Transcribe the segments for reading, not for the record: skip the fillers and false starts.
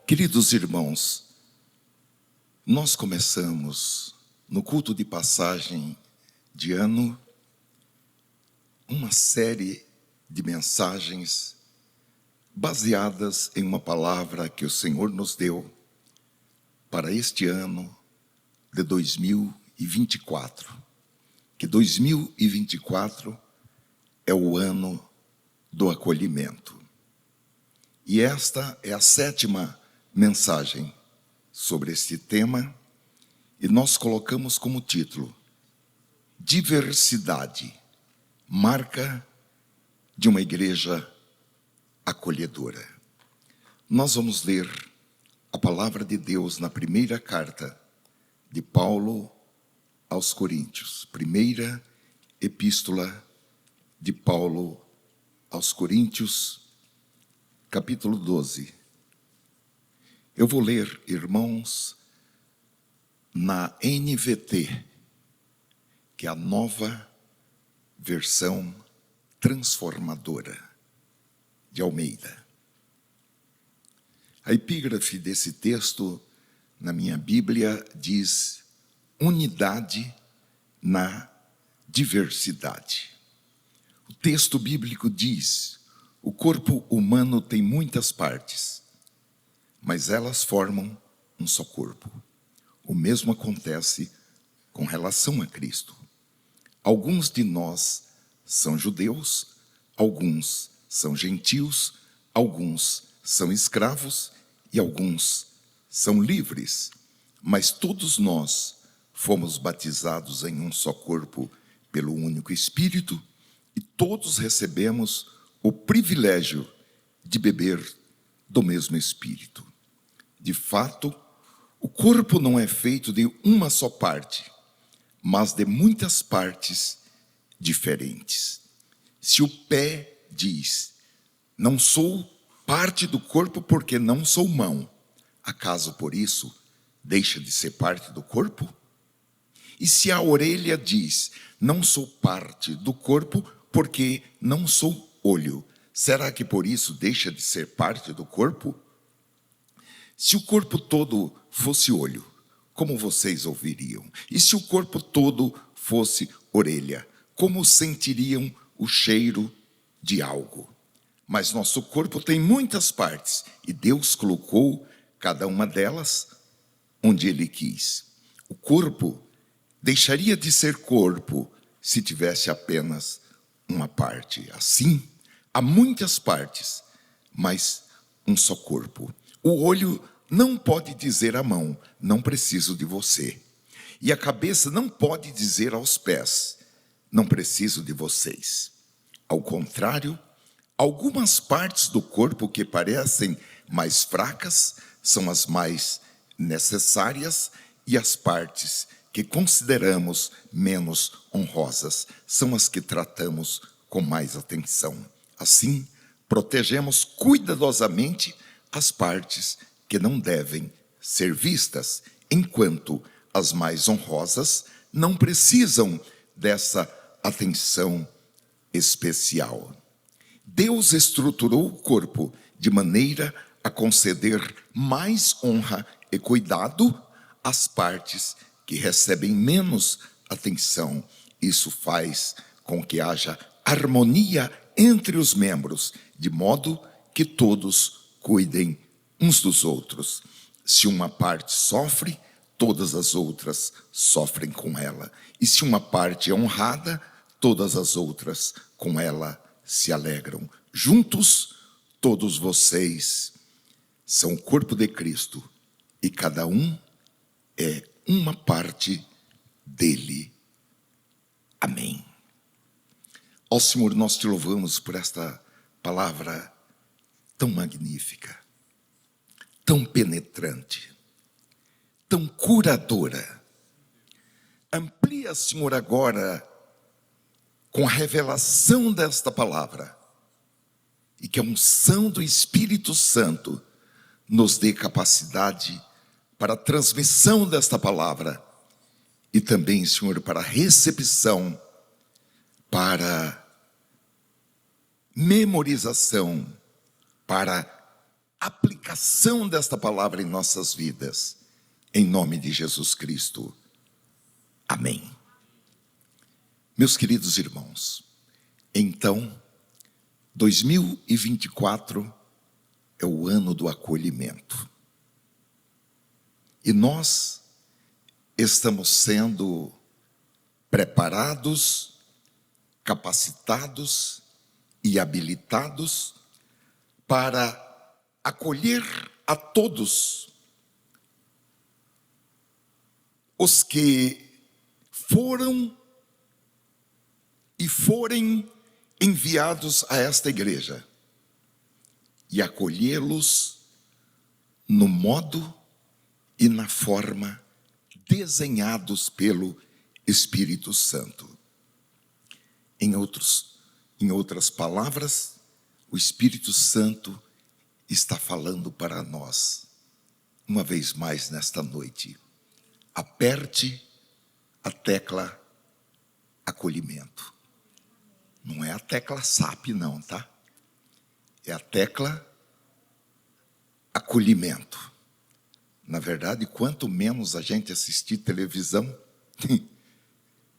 Queridos irmãos, nós começamos no culto de passagem de ano uma série de mensagens baseadas em uma palavra que o Senhor nos deu para este ano de 2024. Que 2024 é o ano do acolhimento. E esta é a 7ª mensagem sobre este tema, e nós colocamos como título: Diversidade, marca de uma igreja acolhedora. Nós vamos ler a palavra de Deus na primeira carta de Paulo aos Coríntios, primeira epístola de Paulo aos Coríntios, capítulo 12. Eu vou ler, irmãos, na NVT, que é a nova versão transformadora de Almeida. A epígrafe desse texto, na minha Bíblia, diz: unidade na diversidade. O texto bíblico diz: o corpo humano tem muitas partes, mas elas formam um só corpo. O mesmo acontece com relação a Cristo. Alguns de nós são judeus, alguns são gentios, alguns são escravos e alguns são livres. Mas todos nós fomos batizados em um só corpo pelo único Espírito e todos recebemos o privilégio de beber do mesmo Espírito. De fato, o corpo não é feito de uma só parte, mas de muitas partes diferentes. Se o pé diz: não sou parte do corpo porque não sou mão, acaso por isso deixa de ser parte do corpo? E se a orelha diz: não sou parte do corpo porque não sou olho, será que por isso deixa de ser parte do corpo? Se o corpo todo fosse olho, como vocês ouviriam? E se o corpo todo fosse orelha, como sentiriam o cheiro de algo? Mas nosso corpo tem muitas partes, e Deus colocou cada uma delas onde Ele quis. O corpo deixaria de ser corpo se tivesse apenas uma parte. Assim, há muitas partes, mas um só corpo. O olho não pode dizer à mão: não preciso de você. E a cabeça não pode dizer aos pés: não preciso de vocês. Ao contrário, algumas partes do corpo que parecem mais fracas são as mais necessárias, e as partes que consideramos menos honrosas são as que tratamos com mais atenção. Assim, protegemos cuidadosamente as partes que não devem ser vistas, enquanto as mais honrosas não precisam dessa atenção especial. Deus estruturou o corpo de maneira a conceder mais honra e cuidado às partes que recebem menos atenção. Isso faz com que haja harmonia entre os membros, de modo que todos cuidem uns dos outros. Se uma parte sofre, todas as outras sofrem com ela. E se uma parte é honrada, todas as outras com ela se alegram. Juntos, todos vocês são o corpo de Cristo, e cada um é uma parte dele. Amém. Ó Senhor, nós te louvamos por esta palavra tão magnífica, tão penetrante, tão curadora. Amplia, Senhor, agora com a revelação desta palavra, e que a unção do Espírito Santo nos dê capacidade para a transmissão desta palavra, e também, Senhor, para a recepção, para memorização, para aplicação desta palavra em nossas vidas, em nome de Jesus Cristo. Amém. Meus queridos irmãos, então, 2024 é o ano do acolhimento. E nós estamos sendo preparados, capacitados e habilitados para acolher a todos os que foram e forem enviados a esta igreja e acolhê-los no modo e na forma desenhados pelo Espírito Santo. Em outras palavras, o Espírito Santo está falando para nós, uma vez mais nesta noite. Aperte a tecla acolhimento. Não é a tecla SAP não, tá? É a tecla acolhimento. Na verdade, quanto menos a gente assistir televisão,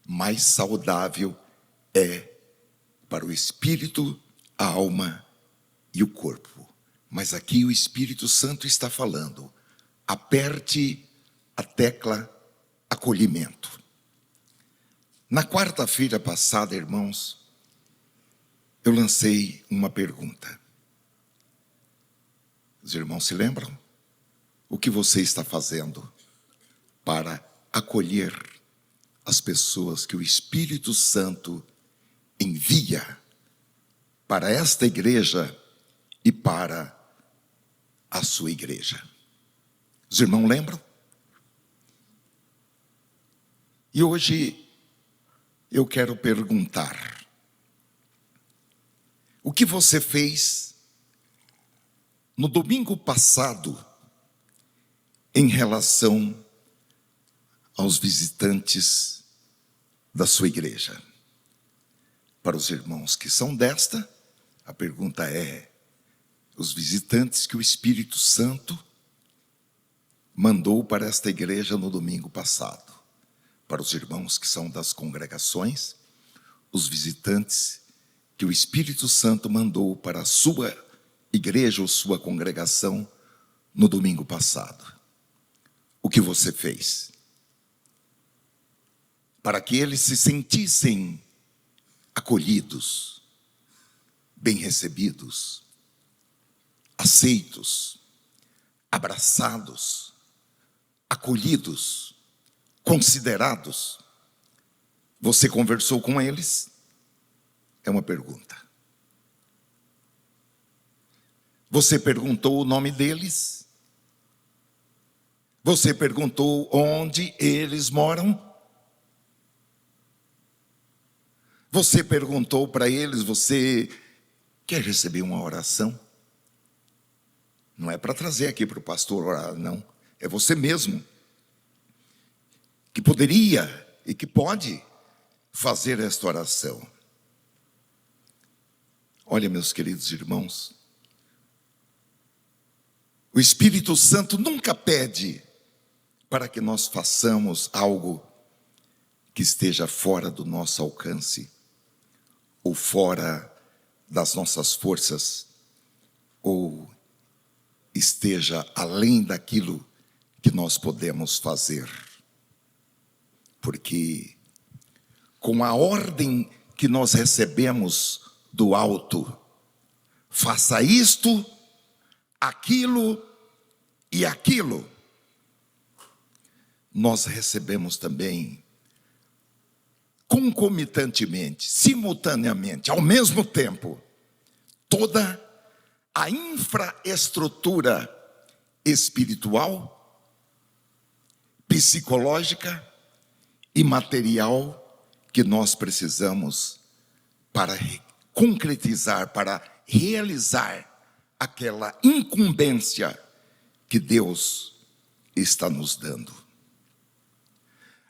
mais saudável é para o espírito, a alma e o corpo. Mas aqui o Espírito Santo está falando. Aperte a tecla acolhimento. Na quarta-feira passada, irmãos, eu lancei uma pergunta. Os irmãos se lembram? O que você está fazendo para acolher as pessoas que o Espírito Santo envia para esta igreja e para a sua igreja? Os irmãos lembram? E hoje eu quero perguntar: o que você fez no domingo passado em relação aos visitantes da sua igreja? Para os irmãos que são desta, a pergunta é: os visitantes que o Espírito Santo mandou para esta igreja no domingo passado. Para os irmãos que são das congregações, os visitantes que o Espírito Santo mandou para a sua igreja ou sua congregação no domingo passado. O que você fez? Para que eles se sentissem acolhidos, bem recebidos, aceitos, abraçados, acolhidos, considerados. Você conversou com eles? É uma pergunta. Você perguntou o nome deles? Você perguntou onde eles moram? Você perguntou para eles: você quer receber uma oração? Não é para trazer aqui para o pastor orar, não. É você mesmo que poderia e que pode fazer esta oração. Olha, meus queridos irmãos, o Espírito Santo nunca pede para que nós façamos algo que esteja fora do nosso alcance, ou fora das nossas forças, ou esteja além daquilo que nós podemos fazer. Porque com a ordem que nós recebemos do alto, faça isto, aquilo e aquilo, nós recebemos também concomitantemente, simultaneamente, ao mesmo tempo, toda a infraestrutura espiritual, psicológica e material que nós precisamos para concretizar, para realizar aquela incumbência que Deus está nos dando.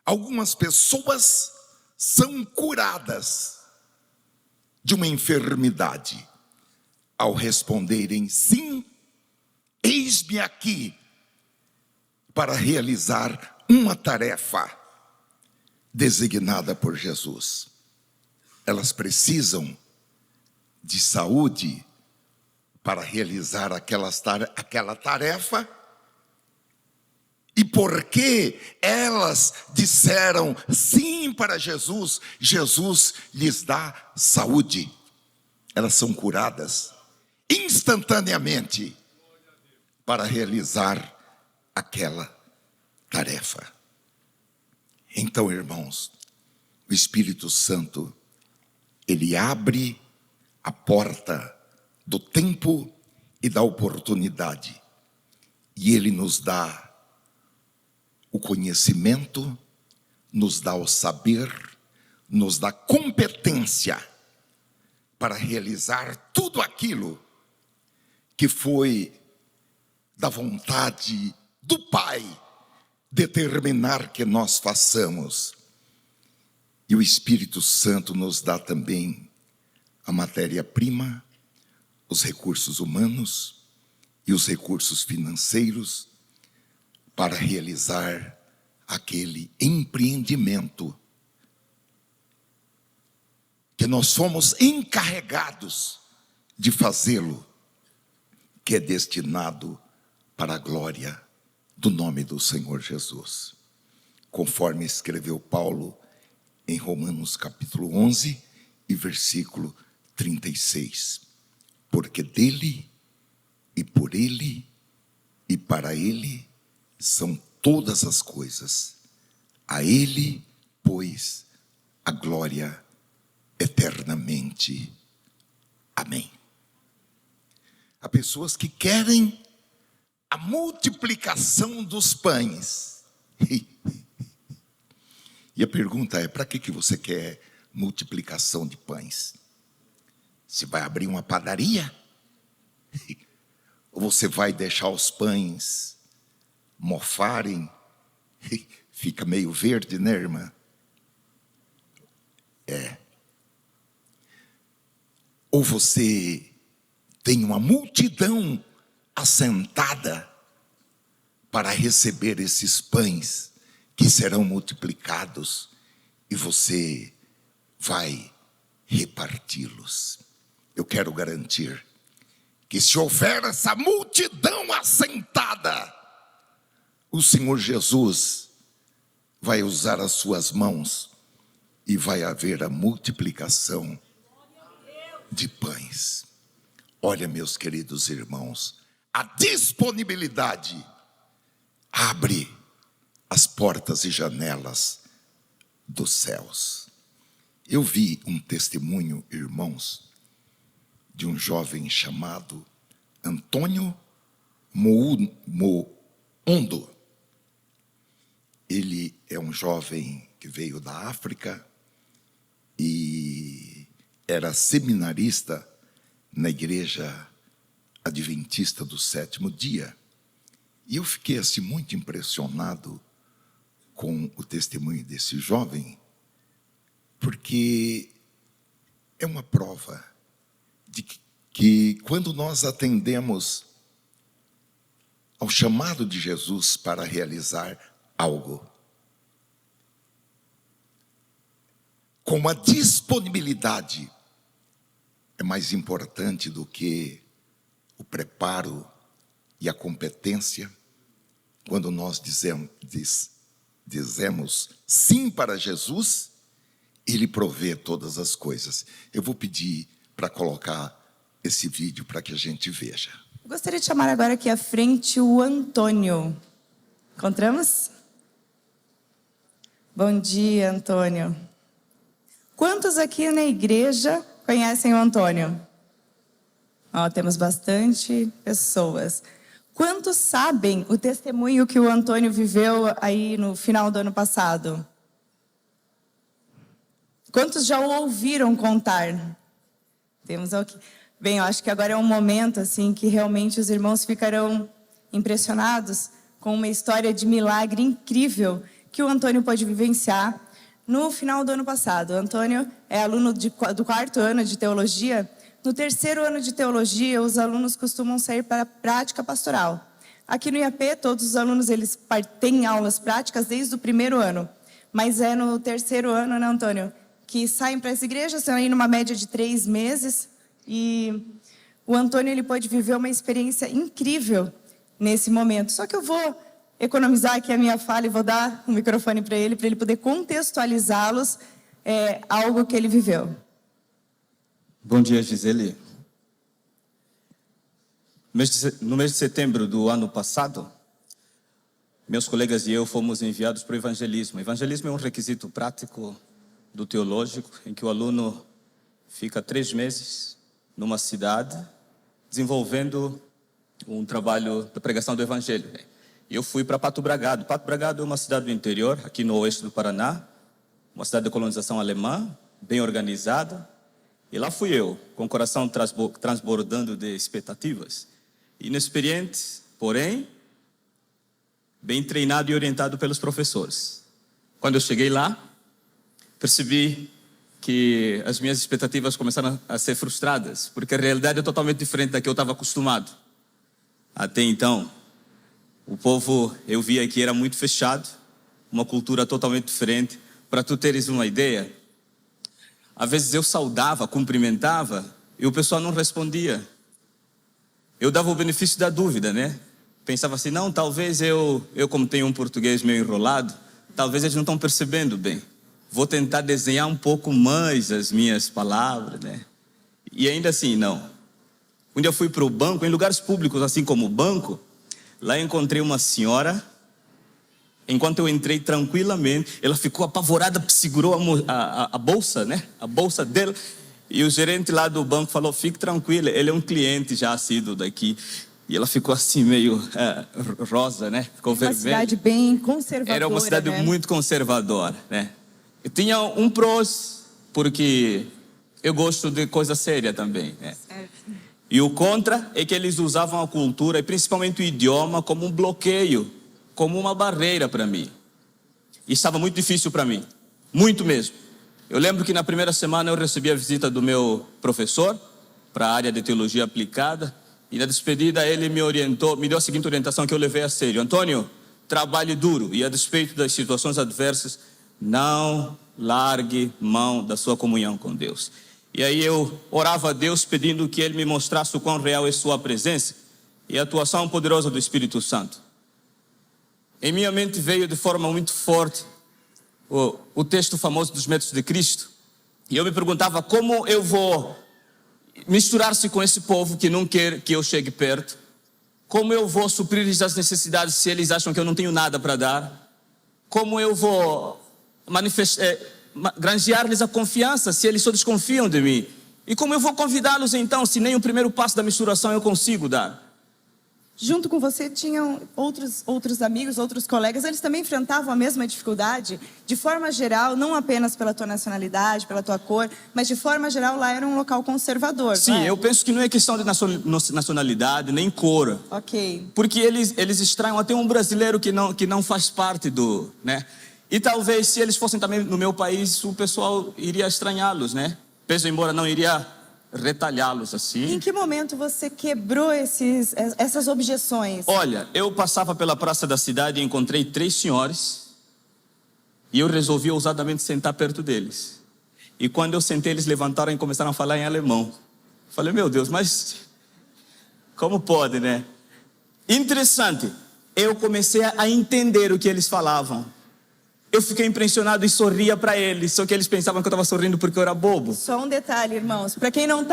Algumas pessoas são curadas de uma enfermidade ao responderem sim eis-me aqui para realizar uma tarefa designada por Jesus. Elas precisam de saúde para realizar aquela tarefa. E porque elas disseram sim para Jesus, Jesus lhes dá saúde. Elas são curadas instantaneamente para realizar aquela tarefa. Então, irmãos, o Espírito Santo, ele abre a porta do tempo e da oportunidade. E ele nos dá o conhecimento, nos dá o saber, nos dá competência para realizar tudo aquilo que foi da vontade do Pai determinar que nós façamos. E o Espírito Santo nos dá também a matéria-prima, os recursos humanos e os recursos financeiros para realizar aquele empreendimento que nós fomos encarregados de fazê-lo, que é destinado para a glória do nome do Senhor Jesus. Conforme escreveu Paulo em Romanos capítulo 11 e versículo 36. Porque dele e por ele e para ele são todas as coisas. A ele, pois, a glória eternamente. Amém. Há pessoas que querem a multiplicação dos pães. E a pergunta é: para que você quer multiplicação de pães? Você vai abrir uma padaria? Ou você vai deixar os pães mofarem? Fica meio verde, né, irmã? Ou você tem uma multidão assentada para receber esses pães que serão multiplicados e você vai reparti-los. Eu quero garantir que se houver essa multidão assentada, o Senhor Jesus vai usar as suas mãos e vai haver a multiplicação de pães. Olha, meus queridos irmãos, a disponibilidade abre as portas e janelas dos céus. Eu vi um testemunho, irmãos, de um jovem chamado Antônio Moondo. Ele é um jovem que veio da África e era seminarista na igreja adventista do sétimo dia. E eu fiquei assim muito impressionado com o testemunho desse jovem, porque é uma prova de que quando nós atendemos ao chamado de Jesus para realizar algo, com a disponibilidade, é mais importante do que o preparo e a competência. Quando nós dizemos sim para Jesus, Ele provê todas as coisas. Eu vou pedir para colocar esse vídeo para que a gente veja. Eu gostaria de chamar agora aqui à frente o Antônio. Encontramos? Bom dia, Antônio. Quantos aqui na igreja conhecem o Antônio? Temos bastante pessoas. Quantos sabem o testemunho que o Antônio viveu aí no final do ano passado? Quantos já o ouviram contar? Temos aqui. Bem, eu acho que agora é um momento assim que realmente os irmãos ficarão impressionados com uma história de milagre incrível que o Antônio pôde vivenciar no final do ano passado. O Antônio é aluno do 4º ano de teologia no terceiro ano de teologia, os alunos costumam sair para a prática pastoral. Aqui no IAP, todos os alunos eles têm aulas práticas desde o primeiro ano. Mas é no terceiro ano, né, Antônio, que saem para as igrejas, saem numa média de 3 meses. E o Antônio ele pode viver uma experiência incrível nesse momento. Só que eu vou economizar aqui a minha fala e vou dar o microfone para ele poder contextualizá-los algo que ele viveu. Bom dia, Gisele. No mês de setembro do ano passado, meus colegas e eu fomos enviados para o evangelismo. Evangelismo é um requisito prático do teológico, em que o aluno fica 3 meses numa cidade, desenvolvendo um trabalho de pregação do evangelho. Eu fui para Pato Bragado. Pato Bragado é uma cidade do interior, aqui no oeste do Paraná, uma cidade de colonização alemã, bem organizada. E lá fui eu, com o coração transbordando de expectativas. Inexperiente, porém, bem treinado e orientado pelos professores. Quando eu cheguei lá, percebi que as minhas expectativas começaram a ser frustradas, porque a realidade é totalmente diferente da que eu estava acostumado. Até então, o povo, eu via que era muito fechado, uma cultura totalmente diferente. Para tu teres uma ideia, às vezes eu saudava, cumprimentava, e o pessoal não respondia. Eu dava o benefício da dúvida, né? Pensava assim, não, talvez eu como tenho um português meio enrolado, talvez eles não estão percebendo bem. Vou tentar desenhar um pouco mais as minhas palavras, né? E ainda assim, não. Um dia eu fui para o banco, em lugares públicos, assim como o banco, lá eu encontrei uma senhora. Enquanto eu entrei tranquilamente, ela ficou apavorada, segurou a bolsa, né? A bolsa dela. E o gerente lá do banco falou, fique tranquila, ele é um cliente já assíduo daqui. E ela ficou assim meio rosa, né? Ficou vermelha. Uma cidade bem conservadora, era uma cidade, né? muito conservadora, né? Eu tinha um prós, porque eu gosto de coisa séria também, né? Certo. E o contra é que eles usavam a cultura, e principalmente o idioma, como um bloqueio, como uma barreira para mim. E estava muito difícil para mim, muito mesmo. Eu lembro que na primeira semana eu recebi a visita do meu professor para a área de teologia aplicada, e na despedida ele me orientou, me deu a seguinte orientação que eu levei a sério: Antônio, trabalhe duro e a despeito das situações adversas, não largue mão da sua comunhão com Deus. E aí eu orava a Deus pedindo que Ele me mostrasse o quão real é sua presença e a atuação poderosa do Espírito Santo. Em minha mente veio de forma muito forte o texto famoso dos métodos de Cristo. E eu me perguntava como eu vou misturar-se com esse povo que não quer que eu chegue perto. Como eu vou suprir as necessidades se eles acham que eu não tenho nada para dar. Como eu vou granjear-lhes a confiança se eles só desconfiam de mim. E como eu vou convidá-los então se nem o primeiro passo da misturação eu consigo dar. Junto com você tinham outros amigos, outros colegas, eles também enfrentavam a mesma dificuldade? De forma geral, não apenas pela tua nacionalidade, pela tua cor, mas de forma geral lá era um local conservador. Sim, eu penso que não é questão de nacionalidade, nem cor. Ok. Porque eles estranham até um brasileiro que não faz parte do, né? E talvez se eles fossem também no meu país, o pessoal iria estranhá-los, né? Peso embora não iria retalhá-los assim. Em que momento você quebrou essas objeções? Olha, eu passava pela praça da cidade e encontrei 3 senhores e eu resolvi ousadamente sentar perto deles. E quando eu sentei, eles levantaram e começaram a falar em alemão. Falei, meu Deus, mas como pode, né? Interessante, eu comecei a entender o que eles falavam. Eu fiquei impressionado e sorria para eles, só que eles pensavam que eu estava sorrindo porque eu era bobo. Só um detalhe, irmãos, para quem não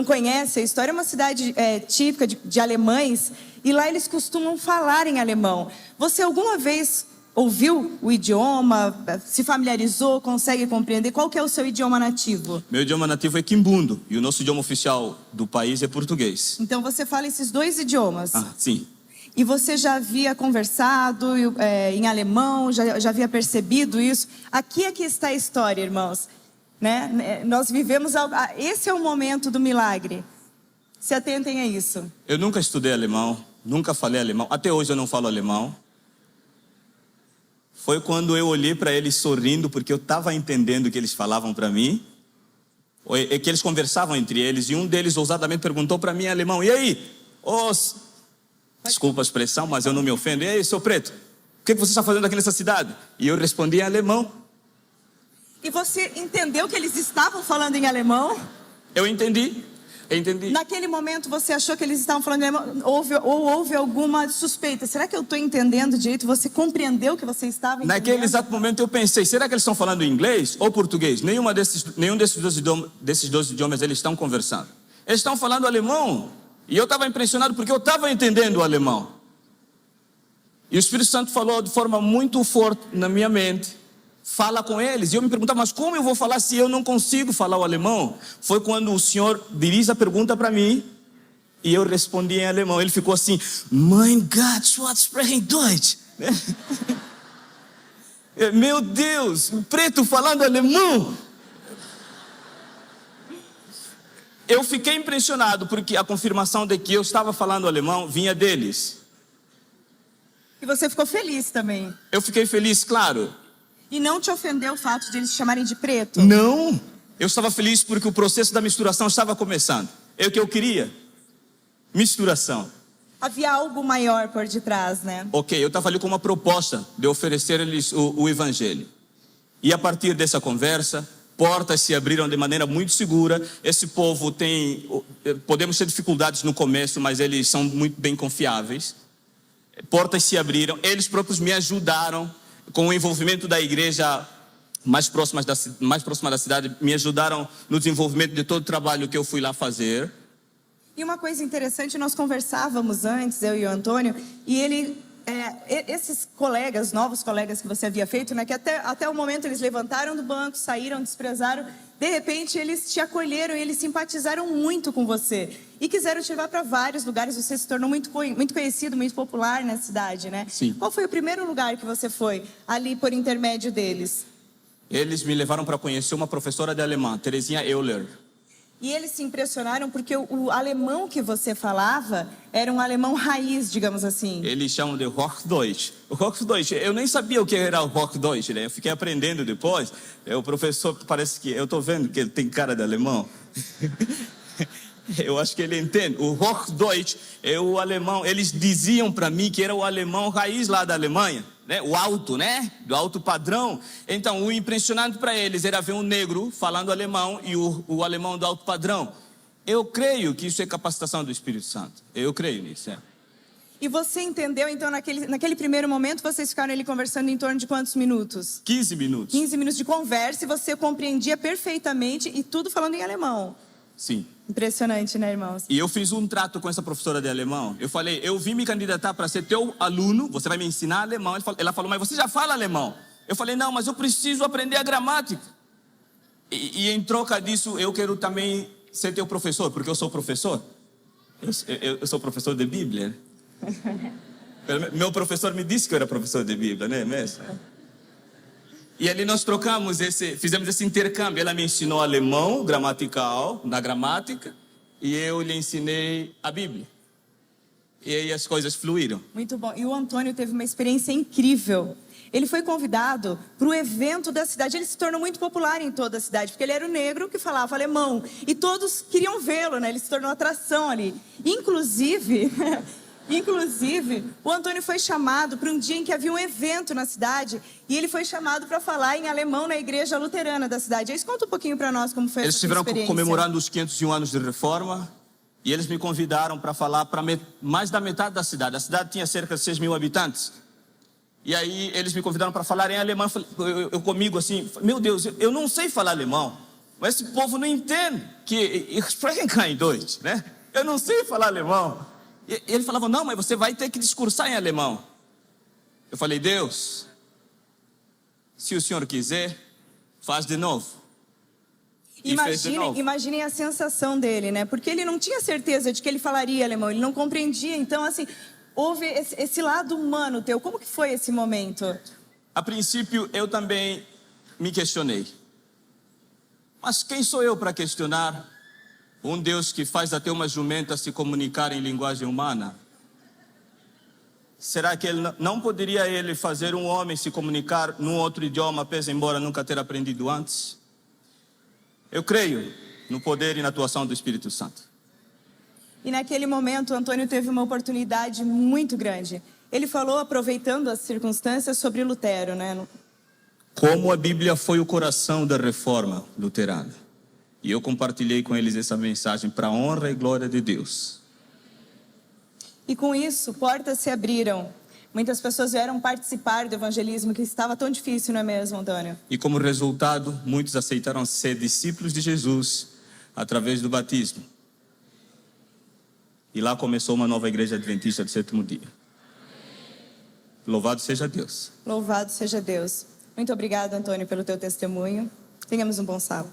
conhece, a História é uma cidade típica de alemães, e lá eles costumam falar em alemão. Você alguma vez ouviu o idioma, se familiarizou, consegue compreender? Qual que é o seu idioma nativo? Meu idioma nativo é quimbundo, e o nosso idioma oficial do país é português. Então você fala esses 2 idiomas? Ah, sim. E você já havia conversado em alemão, já havia percebido isso? Aqui é que está a história, irmãos. Né? Nós vivemos... Esse é o momento do milagre. Se atentem a isso. Eu nunca estudei alemão, nunca falei alemão. Até hoje eu não falo alemão. Foi quando eu olhei para eles sorrindo, porque eu estava entendendo o que eles falavam para mim. é que eles conversavam entre eles, e um deles ousadamente perguntou para mim em alemão: e aí, desculpa a expressão, mas eu não me ofendo, e aí, seu preto, o que você está fazendo aqui nessa cidade? E eu respondi em alemão. E você entendeu que eles estavam falando em alemão? Eu entendi. Naquele momento você achou que eles estavam falando em alemão? Houve alguma suspeita? Será que eu estou entendendo direito? Você compreendeu que você estava entendendo? Naquele exato momento eu pensei: será que eles estão falando inglês ou português? Nenhum desses dois idiomas eles estão conversando. Eles estão falando alemão. E eu estava impressionado porque eu estava entendendo o alemão. E o Espírito Santo falou de forma muito forte na minha mente: fala com eles. E eu me perguntava: mas como eu vou falar se eu não consigo falar o alemão? Foi quando o Senhor dirige a pergunta para mim e eu respondi em alemão. Ele ficou assim: Mein Gott, Schwarz sprechen Deutsch. Meu Deus, o preto falando alemão. Eu fiquei impressionado porque a confirmação de que eu estava falando alemão vinha deles. E você ficou feliz também? Eu fiquei feliz, claro. E não te ofendeu o fato de eles te chamarem de preto? Não. Eu estava feliz porque o processo da misturação estava começando. É o que eu queria. Misturação. Havia algo maior por detrás, né? Ok, eu estava ali com uma proposta de oferecer-lhes o evangelho. E a partir dessa conversa, portas se abriram de maneira muito segura. Esse povo podemos ter dificuldades no começo, mas eles são muito bem confiáveis. Portas se abriram, eles próprios me ajudaram com o envolvimento da igreja mais próxima da cidade, me ajudaram no desenvolvimento de todo o trabalho que eu fui lá fazer. E uma coisa interessante, nós conversávamos antes, eu e o Antônio, e esses colegas, novos colegas que você havia feito, né, que até o momento eles levantaram do banco, saíram, desprezaram, de repente eles te acolheram e eles simpatizaram muito com você. E quiseram te levar para vários lugares, você se tornou muito conhecido, muito popular na cidade, né? Sim. Qual foi o primeiro lugar que você foi, ali por intermédio deles? Eles me levaram para conhecer uma professora de alemão, Terezinha Euler. E eles se impressionaram porque o alemão que você falava era um alemão raiz, digamos assim. Eles chamam de Hochdeutsch. O Hochdeutsch, eu nem sabia o que era o Hochdeutsch, né? Eu fiquei aprendendo depois. O professor, parece que eu estou vendo que ele tem cara de alemão. Eu acho que ele entende. O Hochdeutsch é o alemão. Eles diziam para mim que era o alemão raiz lá da Alemanha, né? O alto, né? Do alto padrão. Então, o impressionante para eles era ver um negro falando alemão e o alemão do alto padrão. Eu creio que isso é capacitação do Espírito Santo. Eu creio nisso, é. E você entendeu, então, naquele primeiro momento, vocês ficaram ali conversando em torno de quantos minutos? 15 minutos. 15 minutos de conversa e você compreendia perfeitamente e tudo falando em alemão. Sim. Impressionante, né, irmãos? E eu fiz um trato com essa professora de alemão. Eu falei: eu vim me candidatar para ser teu aluno, você vai me ensinar alemão. Ela falou: mas você já fala alemão? Eu falei: não, mas eu preciso aprender a gramática. E em troca disso, eu quero também ser teu professor, porque eu sou professor. Eu sou professor de Bíblia. Meu professor me disse que eu era professor de Bíblia, né, mesmo? E ali nós fizemos esse intercâmbio. Ela me ensinou alemão, gramatical, na gramática, e eu lhe ensinei a Bíblia. E aí as coisas fluíram. Muito bom. E o Antônio teve uma experiência incrível. Ele foi convidado para o evento da cidade. Ele se tornou muito popular em toda a cidade, porque ele era o negro que falava alemão. E todos queriam vê-lo, né? Ele se tornou atração ali. Inclusive, o Antônio foi chamado para um dia em que havia um evento na cidade e ele foi chamado para falar em alemão na igreja luterana da cidade. Aí conta um pouquinho para nós como foi essa experiência. Eles estiveram comemorando os 501 anos de reforma e eles me convidaram para falar para mais da metade da cidade. A cidade tinha cerca de 6 mil habitantes. E aí eles me convidaram para falar em alemão. Eu comigo assim: meu Deus, eu não sei falar alemão, mas esse povo não entende que ich spreche kein Deutsch, né? Eu não sei falar alemão. E ele falava: não, mas você vai ter que discursar em alemão. Eu falei: Deus, se o Senhor quiser, faz de novo. Imaginem a sensação dele, né? Porque ele não tinha certeza de que ele falaria alemão, ele não compreendia. Então, assim, houve esse lado humano teu. Como que foi esse momento? A princípio, eu também me questionei. Mas quem sou eu para questionar um Deus que faz até uma jumenta se comunicar em linguagem humana? Será que não poderia ele fazer um homem se comunicar num outro idioma, pese embora nunca ter aprendido antes? Eu creio no poder e na atuação do Espírito Santo. E naquele momento, o Antônio teve uma oportunidade muito grande. Ele falou, aproveitando as circunstâncias, sobre Lutero, né? Como a Bíblia foi o coração da reforma luterana. E eu compartilhei com eles essa mensagem para a honra e glória de Deus. E com isso, portas se abriram. Muitas pessoas vieram participar do evangelismo, que estava tão difícil, não é mesmo, Antônio? E como resultado, muitos aceitaram ser discípulos de Jesus através do batismo. E lá começou uma nova igreja adventista do sétimo dia. Louvado seja Deus. Louvado seja Deus. Muito obrigada, Antônio, pelo teu testemunho. Tenhamos um bom sábado.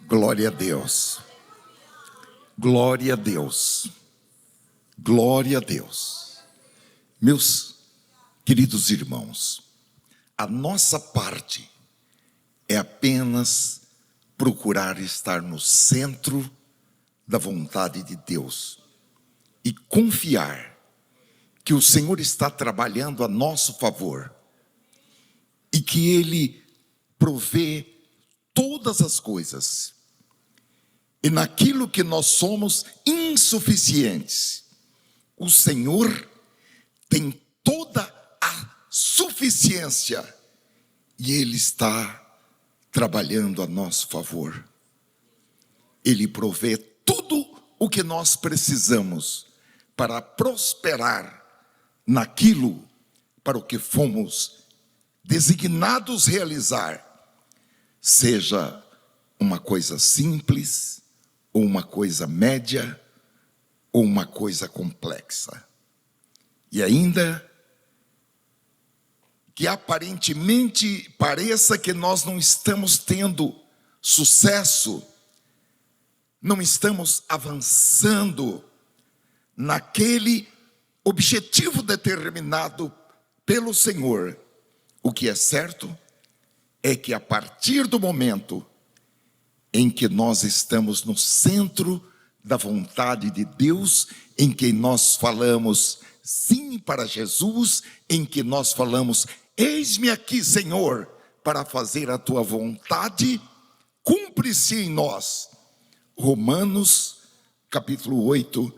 Glória a Deus. Glória a Deus. Glória a Deus. Meus queridos irmãos, a nossa parte é apenas procurar estar no centro da vontade de Deus e confiar que o Senhor está trabalhando a nosso favor e que Ele provê todas as coisas. E naquilo que nós somos insuficientes, o Senhor tem toda a suficiência e Ele está trabalhando a nosso favor. Ele provê tudo o que nós precisamos para prosperar naquilo para o que fomos designados realizar, seja uma coisa simples, ou uma coisa média, ou uma coisa complexa. E ainda que aparentemente pareça que nós não estamos tendo sucesso, não estamos avançando naquele objetivo determinado pelo Senhor, o que é certo é que a partir do momento em que nós estamos no centro da vontade de Deus, em que nós falamos sim para Jesus, em que nós falamos, eis-me aqui, Senhor, para fazer a tua vontade, cumpre-se em nós. Romanos, capítulo 8,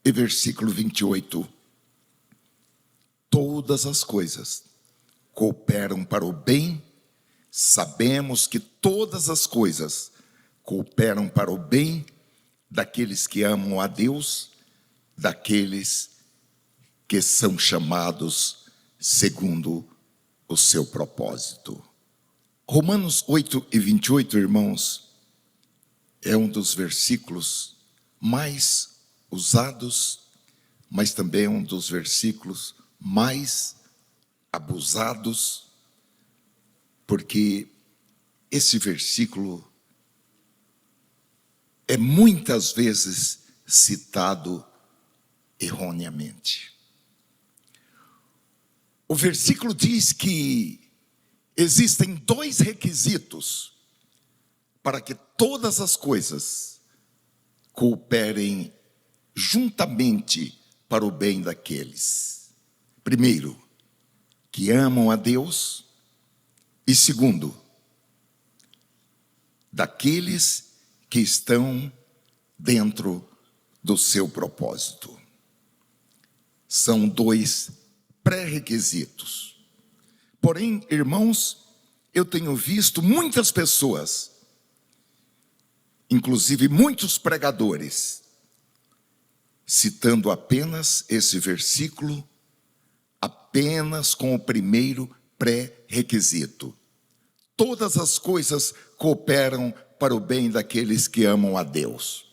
e versículo 28. Todas as coisas cooperam para o bem, sabemos que todas as coisas cooperam para o bem daqueles que amam a Deus, daqueles que são chamados segundo o seu propósito. Romanos 8 e 28, irmãos, é um dos versículos mais usados, mas também um dos versículos mais abusados, porque esse versículo é muitas vezes citado erroneamente. O versículo diz que existem dois requisitos para que todas as coisas cooperem juntamente para o bem daqueles. Primeiro, que amam a Deus, e segundo, daqueles que estão dentro do seu propósito. São dois pré-requisitos. Porém, irmãos, eu tenho visto muitas pessoas, inclusive muitos pregadores, citando apenas esse versículo, apenas com o primeiro pré-requisito. Todas as coisas cooperam para o bem daqueles que amam a Deus.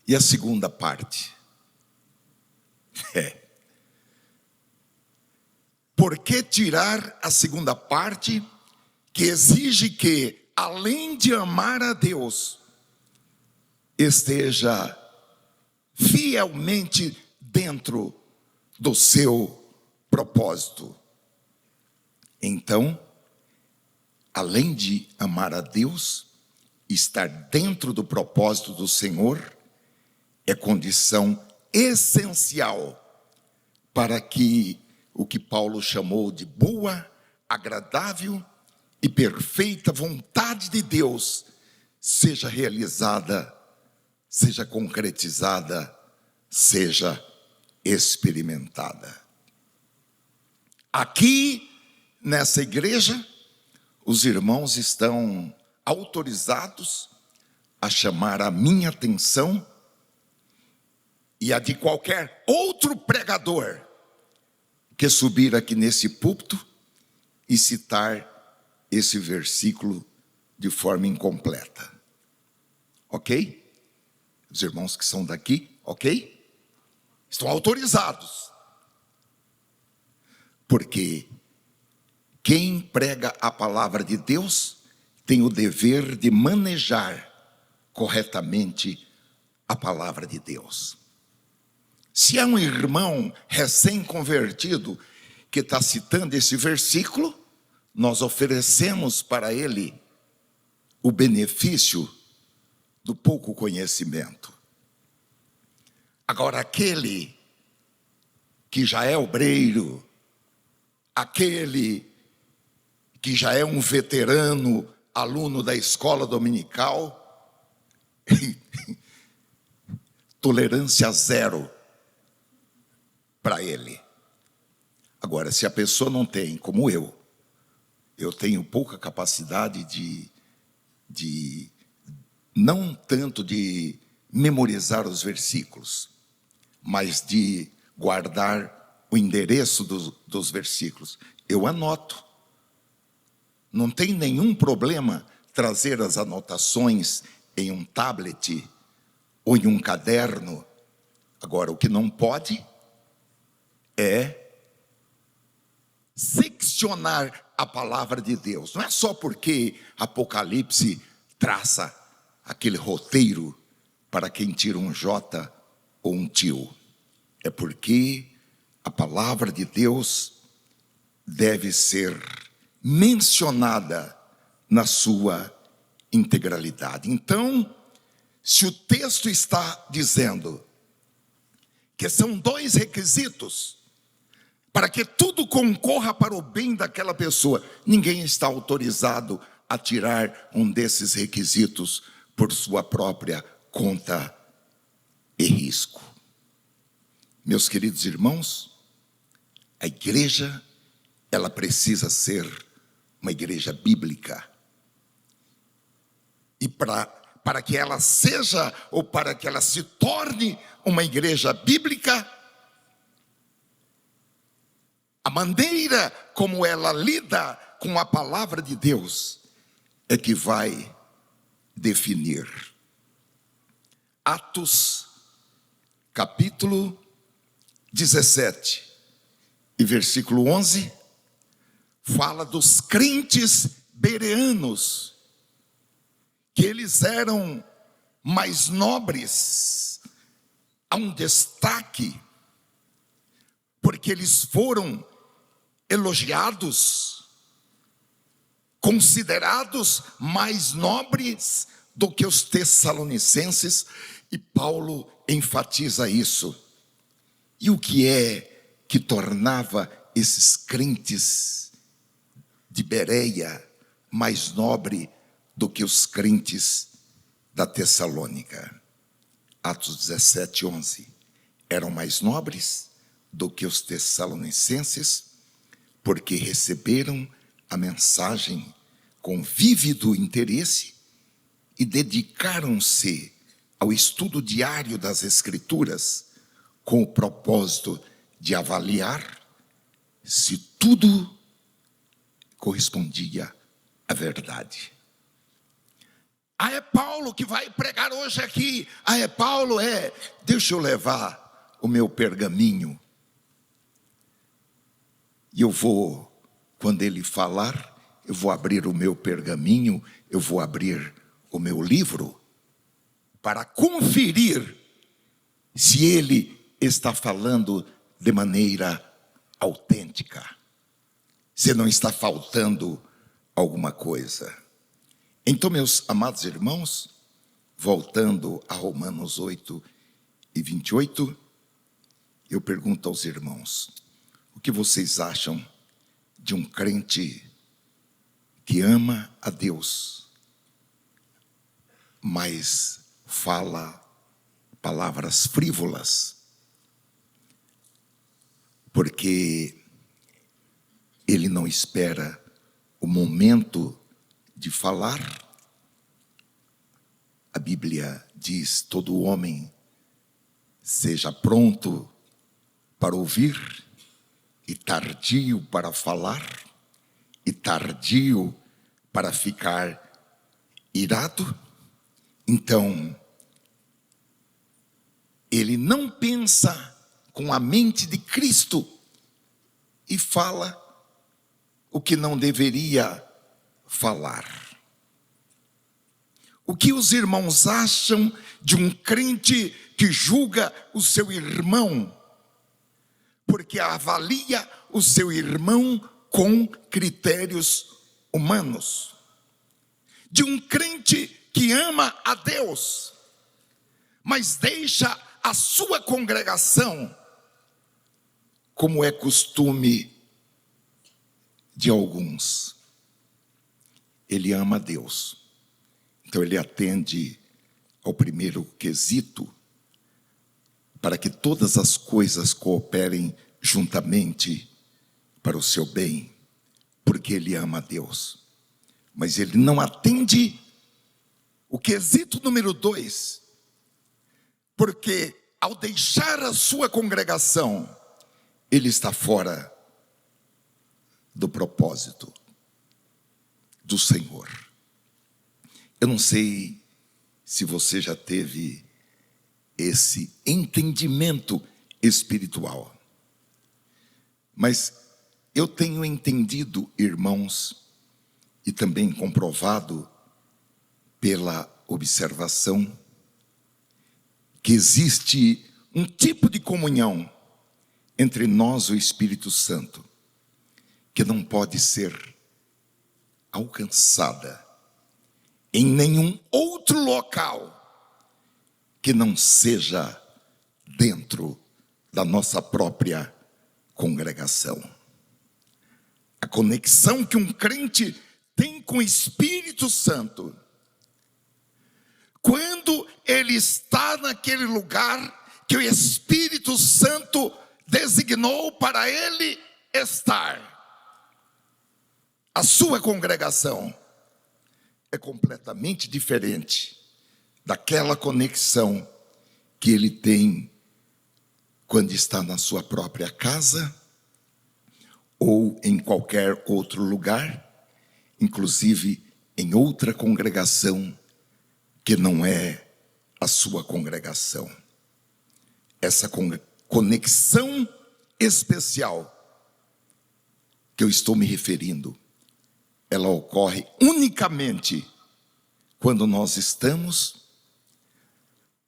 E a segunda parte? Por que tirar a segunda parte, que exige que, além de amar a Deus, esteja fielmente dentro do seu propósito? Então, além de amar a Deus, estar dentro do propósito do Senhor é condição essencial para que o que Paulo chamou de boa, agradável e perfeita vontade de Deus seja realizada, seja concretizada, seja experimentada. Aqui, nessa igreja, os irmãos estão autorizados a chamar a minha atenção e a de qualquer outro pregador que subir aqui nesse púlpito e citar esse versículo de forma incompleta. Ok? Os irmãos que são daqui, ok? Estão autorizados. Porque quem prega a palavra de Deus tem o dever de manejar corretamente a palavra de Deus. Se é um irmão recém-convertido que está citando esse versículo, nós oferecemos para ele o benefício do pouco conhecimento. Agora, aquele que já é obreiro, aquele que já é um veterano, aluno da escola dominical, tolerância zero para ele. Agora, se a pessoa não tem, como eu tenho pouca capacidade de não tanto de memorizar os versículos, mas de guardar o endereço dos versículos. Eu anoto. Não tem nenhum problema trazer as anotações em um tablet ou em um caderno. Agora, o que não pode é seccionar a palavra de Deus. Não é só porque Apocalipse traça aquele roteiro para quem tira um J ou um tio. É porque a palavra de Deus deve ser mencionada na sua integralidade. Então, se o texto está dizendo que são 2 requisitos para que tudo concorra para o bem daquela pessoa, ninguém está autorizado a tirar um desses requisitos por sua própria conta e risco. Meus queridos irmãos, a igreja, ela precisa ser uma igreja bíblica. E para que ela seja, ou para que ela se torne uma igreja bíblica, a maneira como ela lida com a palavra de Deus é que vai definir. Atos, capítulo 17, e versículo 11, fala dos crentes bereanos, que eles eram mais nobres, há um destaque, porque eles foram elogiados, considerados mais nobres do que os tessalonicenses, e Paulo enfatiza isso. E o que é que tornava esses crentes de Bereia mais nobre do que os crentes da Tessalônica? Atos 17, 11. Eram mais nobres do que os tessalonicenses, porque receberam a mensagem com vívido interesse e dedicaram-se ao estudo diário das Escrituras, com o propósito de avaliar se tudo correspondia à verdade. É Paulo que vai pregar hoje aqui. É Paulo, deixa eu levar o meu pergaminho. E eu vou, quando ele falar, eu vou abrir o meu pergaminho, eu vou abrir o meu livro, para conferir se ele está falando de maneira autêntica, se não está faltando alguma coisa. Então, meus amados irmãos, voltando a Romanos 8 e 28, eu pergunto aos irmãos: o que vocês acham de um crente que ama a Deus, mas fala palavras frívolas, porque ele não espera o momento de falar. A Bíblia diz: todo homem seja pronto para ouvir e tardio para falar e tardio para ficar irado. Então, ele não pensa com a mente de Cristo e fala o que não deveria falar. O que os irmãos acham de um crente que julga o seu irmão, porque avalia o seu irmão com critérios humanos? De um crente que ama a Deus, mas deixa a sua congregação, como é costume de alguns. Ele ama a Deus, então ele atende ao primeiro quesito, para que todas as coisas cooperem juntamente para o seu bem, porque ele ama a Deus. Mas ele não atende o quesito número 2, porque ao deixar a sua congregação, ele está fora do propósito do Senhor. Eu não sei se você já teve esse entendimento espiritual, mas eu tenho entendido, irmãos, e também comprovado pela observação, que existe um tipo de comunhão entre nós e o Espírito Santo, que não pode ser alcançada em nenhum outro local que não seja dentro da nossa própria congregação. A conexão que um crente tem com o Espírito Santo, quando ele está naquele lugar que o Espírito Santo designou para ele estar, a sua congregação é completamente diferente daquela conexão que ele tem quando está na sua própria casa ou em qualquer outro lugar, inclusive em outra congregação que não é a sua congregação. Essa conexão especial que eu estou me referindo, ela ocorre unicamente quando nós estamos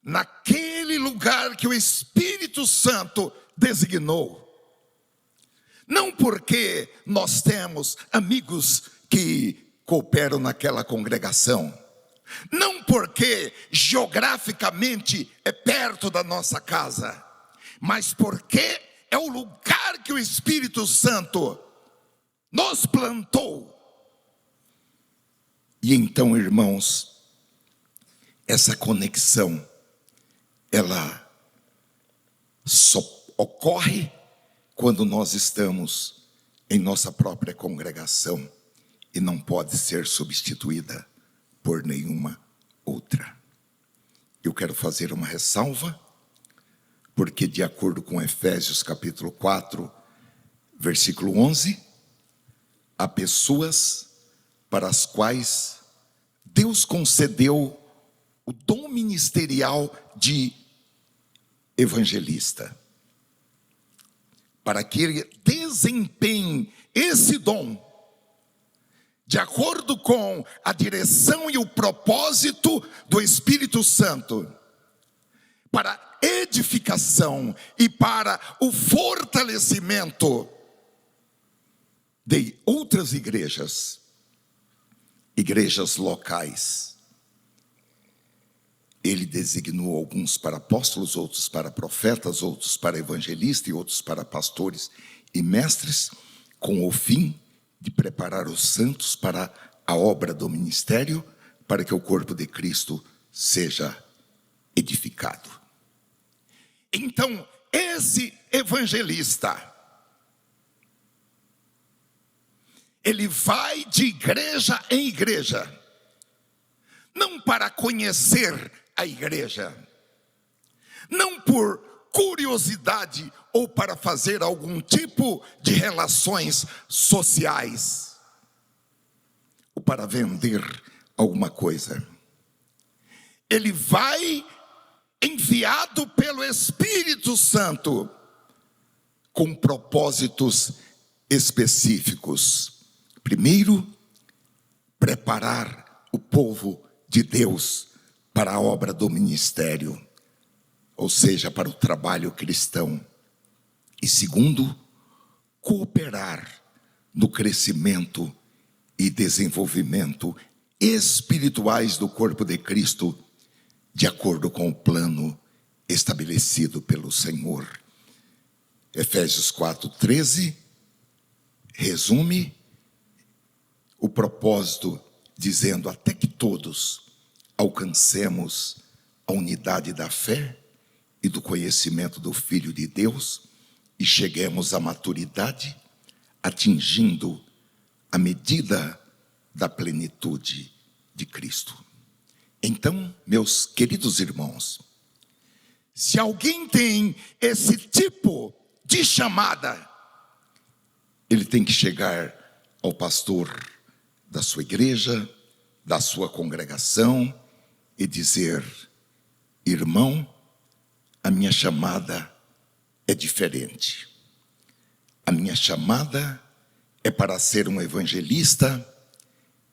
naquele lugar que o Espírito Santo designou. Não porque nós temos amigos que cooperam naquela congregação, não porque geograficamente é perto da nossa casa, mas porque é o lugar que o Espírito Santo nos plantou. E então, irmãos, essa conexão, ela só ocorre quando nós estamos em nossa própria congregação e não pode ser substituída por nenhuma outra. Eu quero fazer uma ressalva, porque de acordo com Efésios capítulo 4, versículo 11, há pessoas para as quais Deus concedeu o dom ministerial de evangelista, para que ele desempenhe esse dom de acordo com a direção e o propósito do Espírito Santo, para edificação e para o fortalecimento de outras igrejas locais. Ele designou alguns para apóstolos, outros para profetas, outros para evangelistas e outros para pastores e mestres, com o fim de preparar os santos para a obra do ministério, para que o corpo de Cristo seja edificado. Então, esse evangelista, ele vai de igreja em igreja, não para conhecer a igreja, não por curiosidade ou para fazer algum tipo de relações sociais, ou para vender alguma coisa. Ele vai enviado pelo Espírito Santo com propósitos específicos. Primeiro, preparar o povo de Deus para a obra do ministério, ou seja, para o trabalho cristão. E segundo, cooperar no crescimento e desenvolvimento espirituais do corpo de Cristo, de acordo com o plano estabelecido pelo Senhor. Efésios 4:13 resume o propósito, dizendo: até que todos alcancemos a unidade da fé e do conhecimento do Filho de Deus e cheguemos à maturidade, atingindo a medida da plenitude de Cristo. Então, meus queridos irmãos, se alguém tem esse tipo de chamada, ele tem que chegar ao pastor da sua igreja, da sua congregação, e dizer: irmão, a minha chamada é diferente. A minha chamada é para ser um evangelista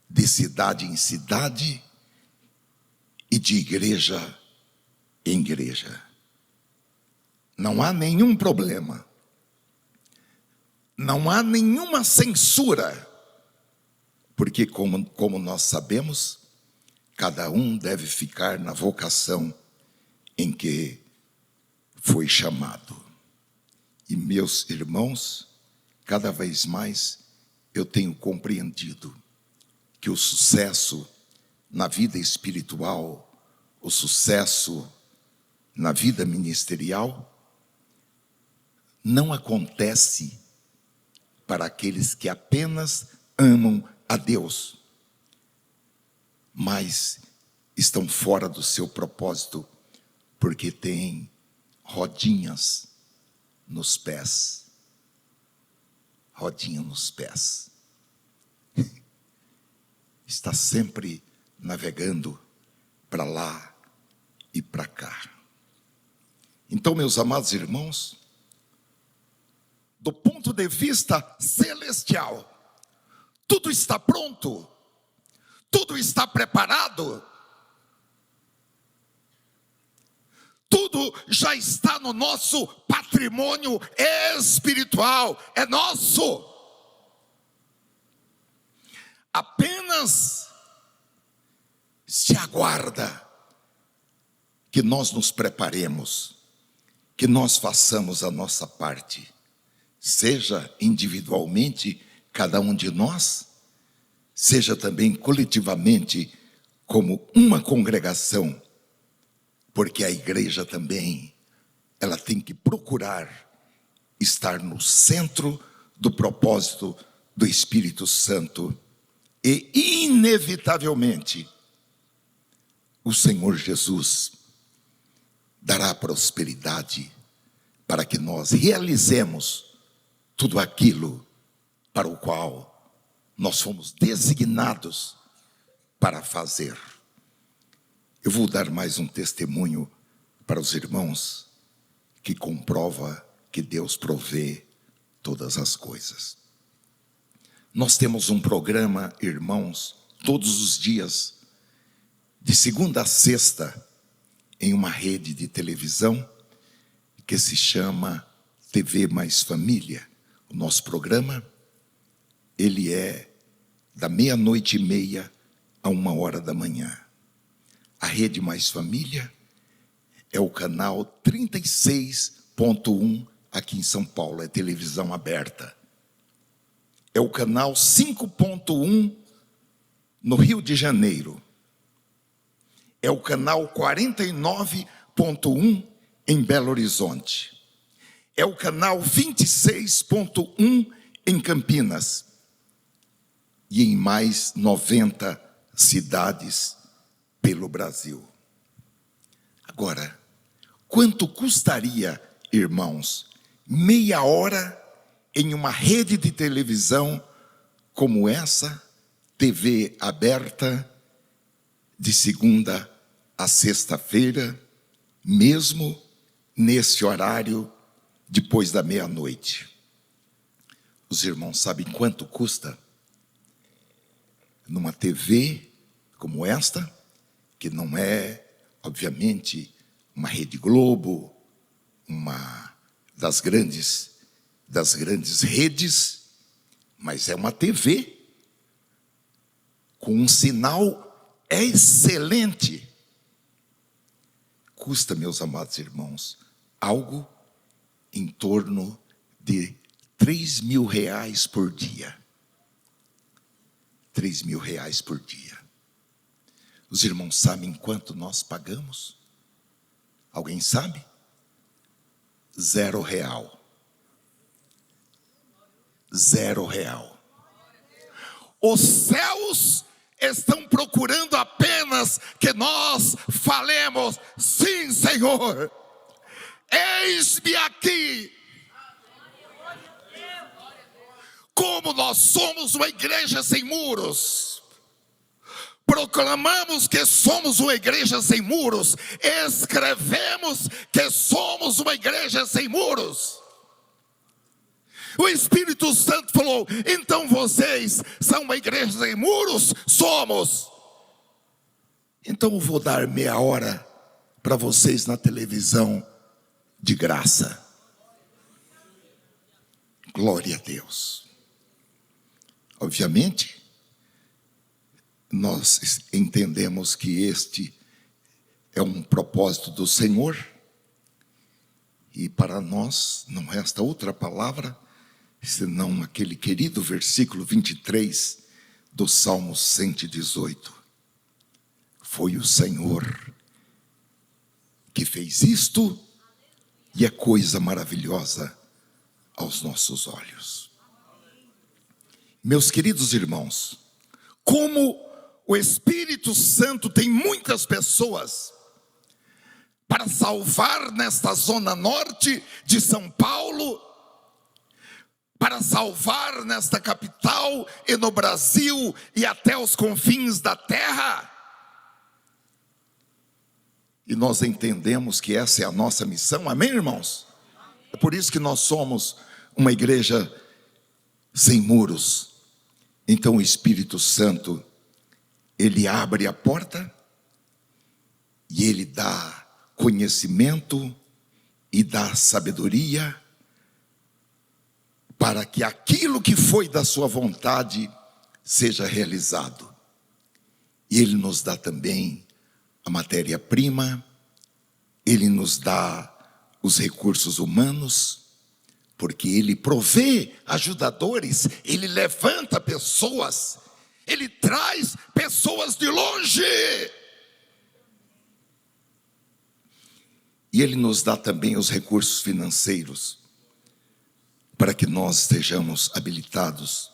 de cidade em cidade e de igreja em igreja. Não há nenhum problema, não há nenhuma censura, porque como nós sabemos, cada um deve ficar na vocação em que foi chamado. E meus irmãos, cada vez mais eu tenho compreendido que o sucesso na vida espiritual, o sucesso na vida ministerial, não acontece para aqueles que apenas amam a Deus, mas estão fora do seu propósito, porque têm rodinhas nos pés. Rodinha nos pés. Está sempre navegando para lá e para cá. Então, meus amados irmãos, do ponto de vista celestial, tudo está pronto, tudo está preparado, tudo já está no nosso patrimônio espiritual, é nosso. Apenas se aguarda que nós nos preparemos, que nós façamos a nossa parte, seja individualmente, cada um de nós, seja também coletivamente, como uma congregação, porque a igreja também, ela tem que procurar estar no centro do propósito do Espírito Santo, e inevitavelmente o Senhor Jesus dará prosperidade para que nós realizemos tudo aquilo para o qual nós fomos designados para fazer. Eu vou dar mais um testemunho para os irmãos que comprova que Deus provê todas as coisas. Nós temos um programa, irmãos, todos os dias, de segunda a sexta, em uma rede de televisão que se chama TV Mais Família. O nosso programa, ele é da 00:30 a 1h da manhã. A Rede Mais Família é o canal 36.1 aqui em São Paulo, é televisão aberta. É o canal 5.1 no Rio de Janeiro. é o canal 49.1 em Belo Horizonte. É o canal 26.1 em Campinas. E em mais 90 cidades pelo Brasil. Agora, quanto custaria, irmãos, meia hora em uma rede de televisão como essa, TV aberta, de segunda a sexta-feira, mesmo nesse horário depois da meia-noite? Os irmãos sabem quanto custa? Numa TV como esta, que não é, obviamente, uma Rede Globo, uma das grandes redes, mas é uma TV com um sinal excelente. Custa, meus amados irmãos, algo em torno de R$3.000 por dia. R$3.000 por dia. Os irmãos sabem quanto nós pagamos? Alguém sabe? R$0. R$0. Os céus estão procurando apenas que nós falemos: sim, Senhor, eis-me aqui. Como nós somos uma igreja sem muros, proclamamos que somos uma igreja sem muros, escrevemos que somos uma igreja sem muros. O Espírito Santo falou: então vocês são uma igreja sem muros? Somos. Então eu vou dar meia hora para vocês na televisão de graça. Glória a Deus. Obviamente, nós entendemos que este é um propósito do Senhor, e para nós não resta outra palavra senão aquele querido versículo 23 do Salmo 118. Foi o Senhor que fez isto, e é coisa maravilhosa aos nossos olhos. Meus queridos irmãos, como o Espírito Santo tem muitas pessoas para salvar nesta zona norte de São Paulo, para salvar nesta capital e no Brasil e até os confins da terra. E nós entendemos que essa é a nossa missão, amém, irmãos? É por isso que nós somos uma igreja sem muros. Então o Espírito Santo, ele abre a porta e ele dá conhecimento e dá sabedoria para que aquilo que foi da sua vontade seja realizado. E ele nos dá também a matéria-prima, ele nos dá os recursos humanos, porque ele provê ajudadores, ele levanta pessoas, ele traz pessoas de longe. E ele nos dá também os recursos financeiros, para que nós estejamos habilitados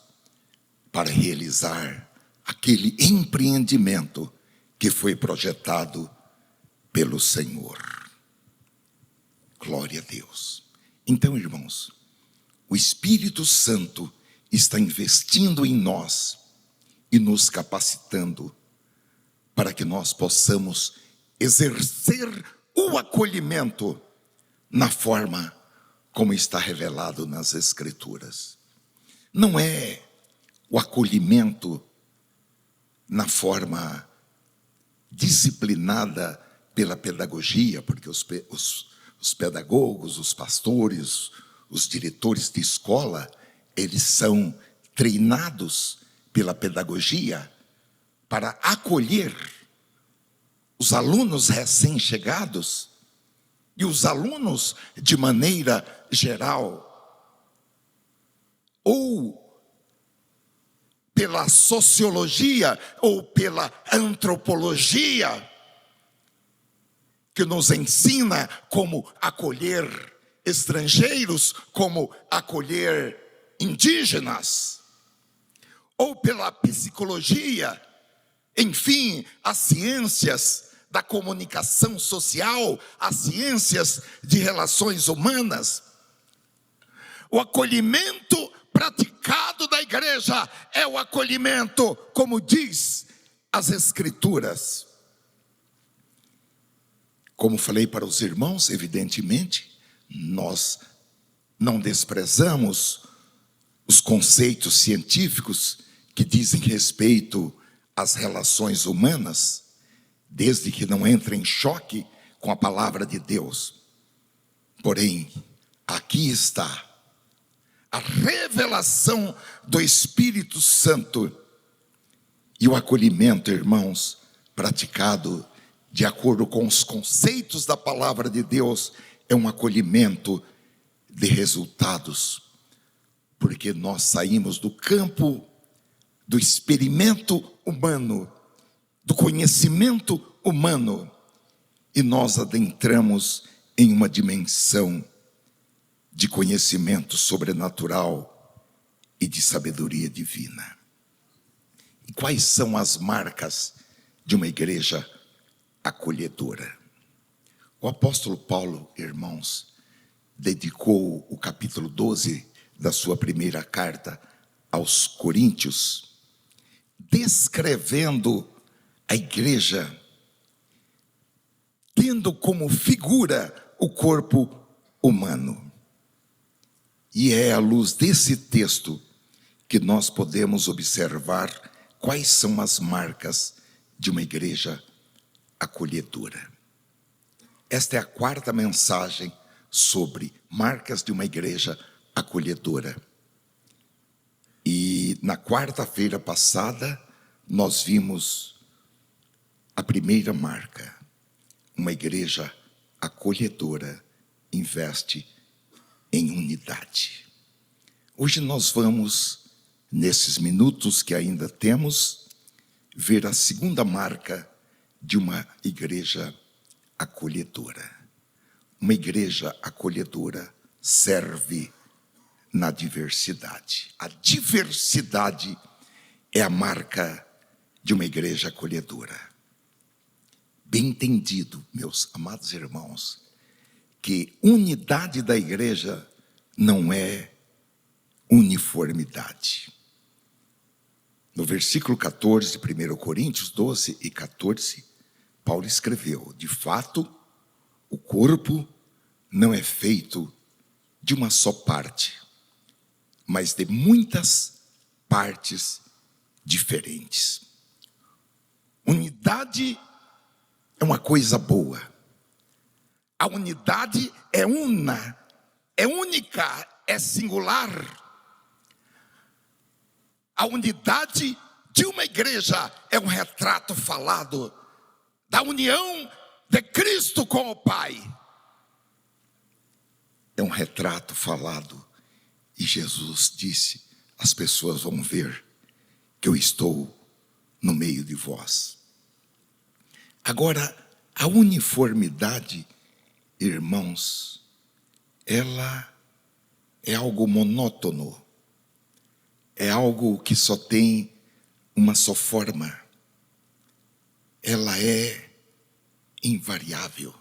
para realizar aquele empreendimento que foi projetado pelo Senhor. Glória a Deus. Então, irmãos, o Espírito Santo está investindo em nós e nos capacitando para que nós possamos exercer o acolhimento na forma como está revelado nas Escrituras. Não é o acolhimento na forma disciplinada pela pedagogia, porque os pedagogos, os pastores, os diretores de escola, eles são treinados pela pedagogia para acolher os alunos recém-chegados e os alunos de maneira geral, ou pela sociologia ou pela antropologia, que nos ensina como acolher estrangeiros, como acolher indígenas, ou pela psicologia, enfim, as ciências da comunicação social, as ciências de relações humanas. O acolhimento praticado da igreja é o acolhimento, como diz as Escrituras. Como falei para os irmãos, evidentemente, nós não desprezamos os conceitos científicos que dizem respeito às relações humanas, desde que não entrem em choque com a palavra de Deus. Porém, aqui está a revelação do Espírito Santo e o acolhimento, irmãos, praticado de acordo com os conceitos da palavra de Deus, é um acolhimento de resultados, porque nós saímos do campo do experimento humano, do conhecimento humano, e nós adentramos em uma dimensão de conhecimento sobrenatural e de sabedoria divina. E quais são as marcas de uma igreja acolhedora? O apóstolo Paulo, irmãos, dedicou o capítulo 12 da sua primeira carta aos Coríntios, descrevendo a igreja, tendo como figura o corpo humano. E é à luz desse texto que nós podemos observar quais são as marcas de uma igreja acolhedora. Esta é a quarta mensagem sobre marcas de uma igreja acolhedora. E na quarta-feira passada, nós vimos a primeira marca. Uma igreja acolhedora investe em unidade. Hoje nós vamos, nesses minutos que ainda temos, ver a segunda marca de uma igreja acolhedora. Uma igreja acolhedora serve na diversidade. A diversidade é a marca de uma igreja acolhedora. Bem entendido, meus amados irmãos, que unidade da igreja não é uniformidade. No versículo 14, 1 Coríntios 12 e 14, Paulo escreveu: de fato, o corpo não é feito de uma só parte, mas de muitas partes diferentes. Unidade é uma coisa boa. A unidade é una, é única, é singular. A unidade de uma igreja é um retrato falado da união de Cristo com o Pai. É um retrato falado. E Jesus disse: as pessoas vão ver que eu estou no meio de vós. Agora, a uniformidade, irmãos, ela é algo monótono. É algo que só tem uma só forma. Ela é invariável.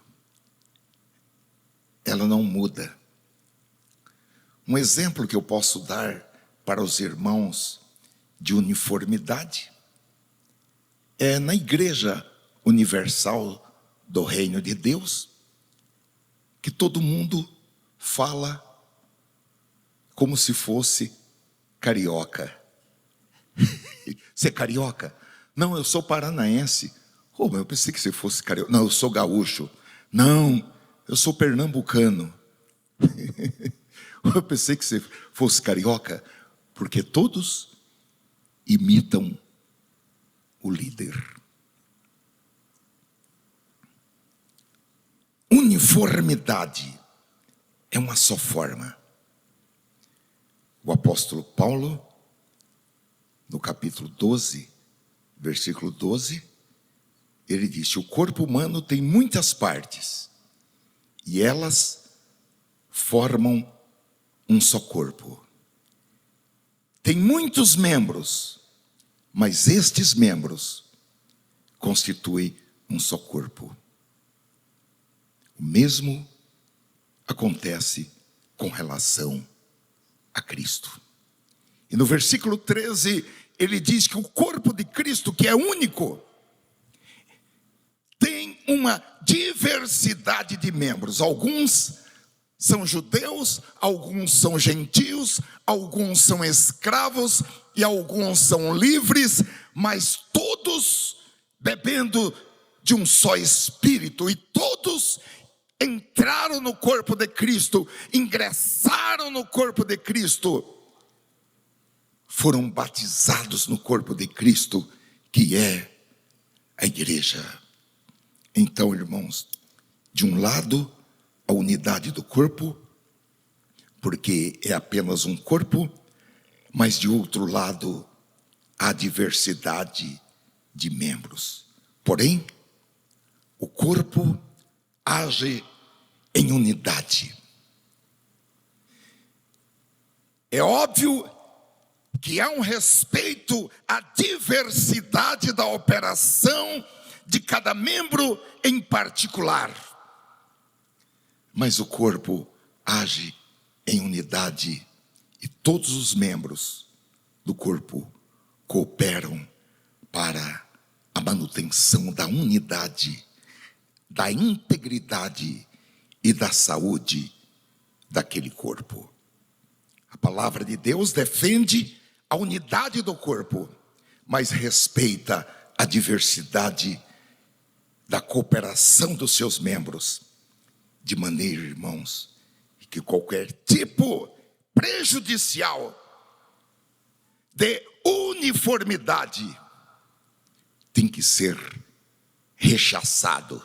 Ela não muda. Um exemplo que eu posso dar para os irmãos de uniformidade é na Igreja Universal do Reino de Deus, que todo mundo fala como se fosse carioca. Você é carioca? Não, eu sou paranaense. Oh, mas eu pensei que você fosse carioca. Não, eu sou gaúcho. Não, eu sou pernambucano. Eu pensei que você fosse carioca, porque todos imitam o líder. Uniformidade é uma só forma. O apóstolo Paulo, no capítulo 12, versículo 12, ele disse: o corpo humano tem muitas partes e elas formam um só corpo. Tem muitos membros, mas estes membros constituem um só corpo. O mesmo acontece com relação a Cristo. E no versículo 13, ele diz que o corpo de Cristo, que é único, tem uma diversidade de membros. Alguns são judeus, alguns são gentios, alguns são escravos e alguns são livres, mas todos bebendo de um só Espírito, e todos entraram no corpo de Cristo, ingressaram no corpo de Cristo, foram batizados no corpo de Cristo, que é a igreja. Então, irmãos, de um lado, a unidade do corpo, porque é apenas um corpo, mas de outro lado, a diversidade de membros. Porém, o corpo age em unidade. É óbvio que há um respeito à diversidade da operação de cada membro em particular. Mas o corpo age em unidade e todos os membros do corpo cooperam para a manutenção da unidade, da integridade e da saúde daquele corpo. A palavra de Deus defende a unidade do corpo, mas respeita a diversidade da cooperação dos seus membros, de maneira, irmãos, que qualquer tipo prejudicial de uniformidade tem que ser rechaçado,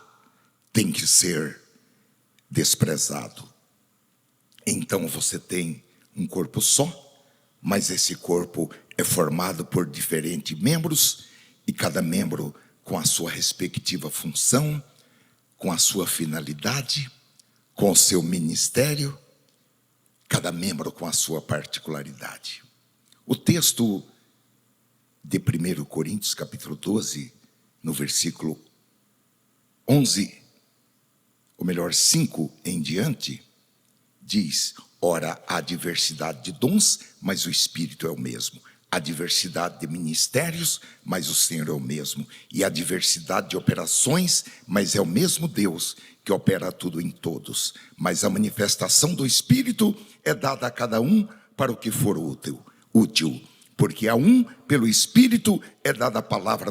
tem que ser desprezado. Então você tem um corpo só, mas esse corpo é formado por diferentes membros, e cada membro com a sua respectiva função, com a sua finalidade, com o seu ministério, cada membro com a sua particularidade. O texto de 1 Coríntios, capítulo 12, no versículo 11, ou melhor, 5 em diante, diz: ora, há diversidade de dons, mas o Espírito é o mesmo. Há diversidade de ministérios, mas o Senhor é o mesmo. E há diversidade de operações, mas é o mesmo Deus que opera tudo em todos. Mas a manifestação do Espírito é dada a cada um para o que for útil. Porque a um, pelo Espírito, é dada a palavra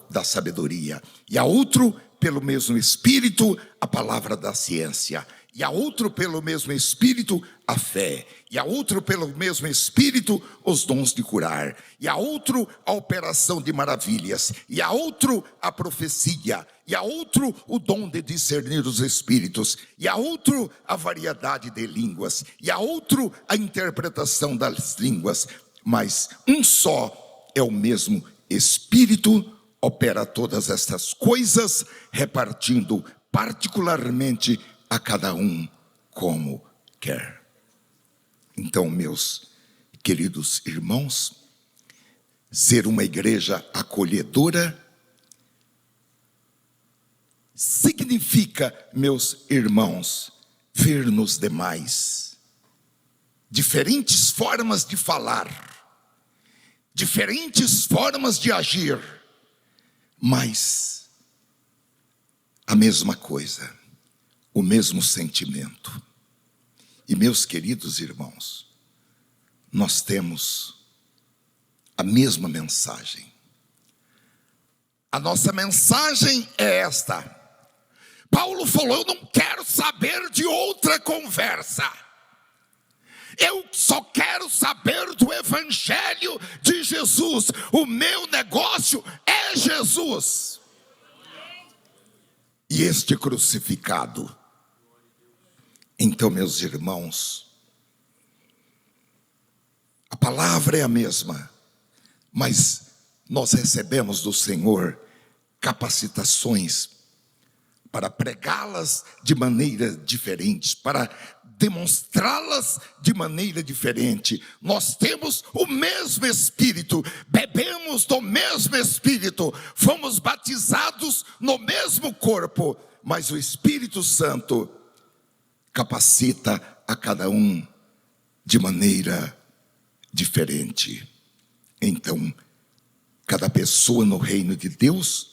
da sabedoria. E a outro, pelo mesmo Espírito, a palavra da ciência. E a outro, pelo mesmo Espírito, a fé. E a outro, pelo mesmo Espírito, os dons de curar. E a outro, a operação de maravilhas. E a outro, a profecia. E a outro, o dom de discernir os espíritos. E a outro, a variedade de línguas. E a outro, a interpretação das línguas. Mas um só é o mesmo Espírito, opera todas estas coisas, repartindo particularmente a cada um como quer. Então, meus queridos irmãos, ser uma igreja acolhedora significa, meus irmãos, ver nos demais diferentes formas de falar, diferentes formas de agir, mas a mesma coisa, o mesmo sentimento. E, meus queridos irmãos, nós temos a mesma mensagem. A nossa mensagem é esta. Paulo falou: eu não quero saber de outra conversa. Eu só quero saber do Evangelho de Jesus. O meu negócio é Jesus. E este crucificado. Então, meus irmãos, a palavra é a mesma, mas nós recebemos do Senhor capacitações para pregá-las de maneira diferente, para demonstrá-las de maneira diferente. Nós temos o mesmo Espírito, bebemos do mesmo Espírito, fomos batizados no mesmo corpo, mas o Espírito Santo capacita a cada um de maneira diferente. Então, cada pessoa no reino de Deus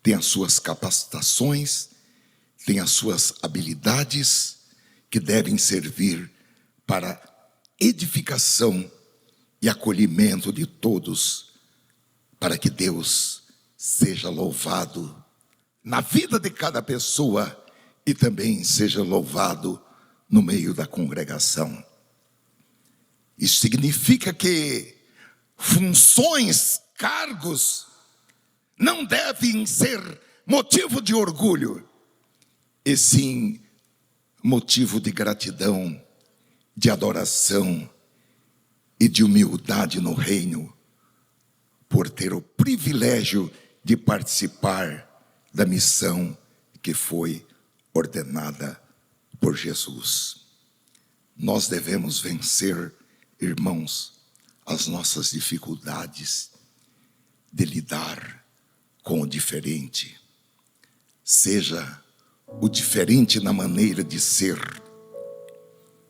tem as suas capacitações, tem as suas habilidades que devem servir para edificação e acolhimento de todos, para que Deus seja louvado na vida de cada pessoa e também seja louvado no meio da congregação. Isso significa que funções, cargos, não devem ser motivo de orgulho, e sim motivo de gratidão, de adoração e de humildade no reino, por ter o privilégio de participar da missão que foi ordenada por Jesus. Nós devemos vencer, irmãos, as nossas dificuldades de lidar com o diferente, seja o diferente na maneira de ser,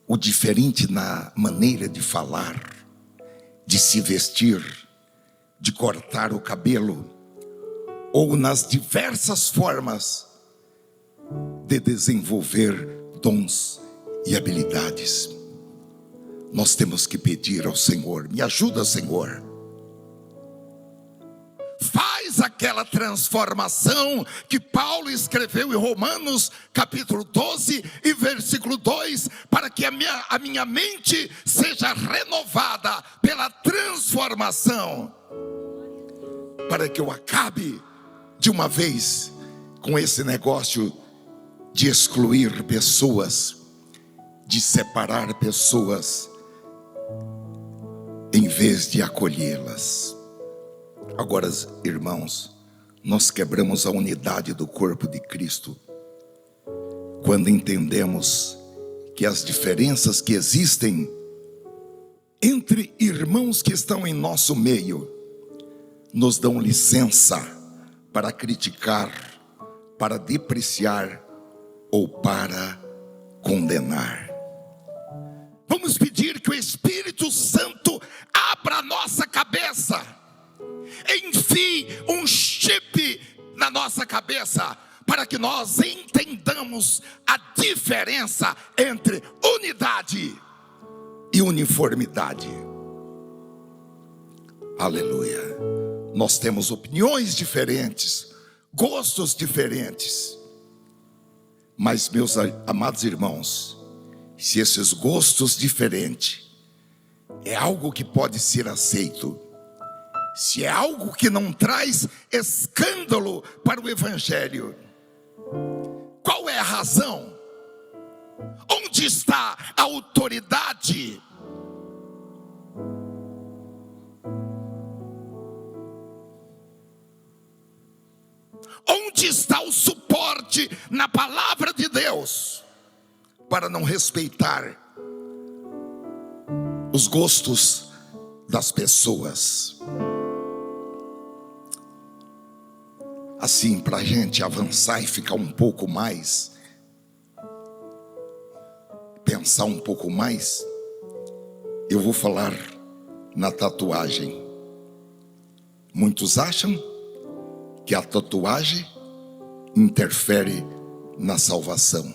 o diferente na maneira de falar, de se vestir, de cortar o cabelo, ou nas diversas formas de desenvolver dons e habilidades. Nós temos que pedir ao Senhor: me ajuda, Senhor. Faz aquela transformação que Paulo escreveu em Romanos capítulo 12 e versículo 2, para que a minha mente seja renovada pela transformação, para que eu acabe de uma vez com esse negócio de excluir pessoas, de separar pessoas, em vez de acolhê-las. Agora, irmãos, nós quebramos a unidade do corpo de Cristo quando entendemos que as diferenças que existem entre irmãos que estão em nosso meio nos dão licença para criticar, para depreciar ou para condenar. Vamos pedir que o Espírito Santo abra a nossa cabeça, enfie um chip na nossa cabeça, para que nós entendamos a diferença entre unidade e uniformidade. Aleluia. Nós temos opiniões diferentes, gostos diferentes, mas, meus amados irmãos, se esses gostos diferentes é algo que pode ser aceito, se é algo que não traz escândalo para o Evangelho, qual é a razão? Onde está a autoridade? Onde está o suporte na palavra de Deus para não respeitar os gostos das pessoas? Assim, para a gente avançar e ficar um pouco mais, pensar um pouco mais, eu vou falar na tatuagem. Muitos acham que a tatuagem interfere na salvação,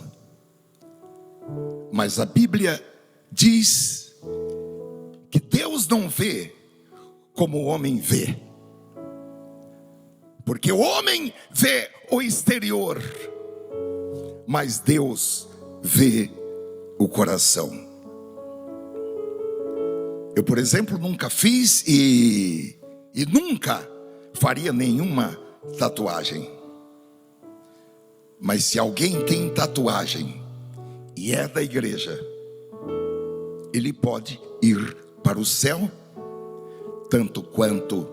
mas a Bíblia diz que Deus não vê como o homem vê, porque o homem vê o exterior, mas Deus vê o coração. Eu, por exemplo, nunca fiz e nunca faria nenhuma tatuagem. Mas se alguém tem tatuagem e é da igreja, ele pode ir para o céu, tanto quanto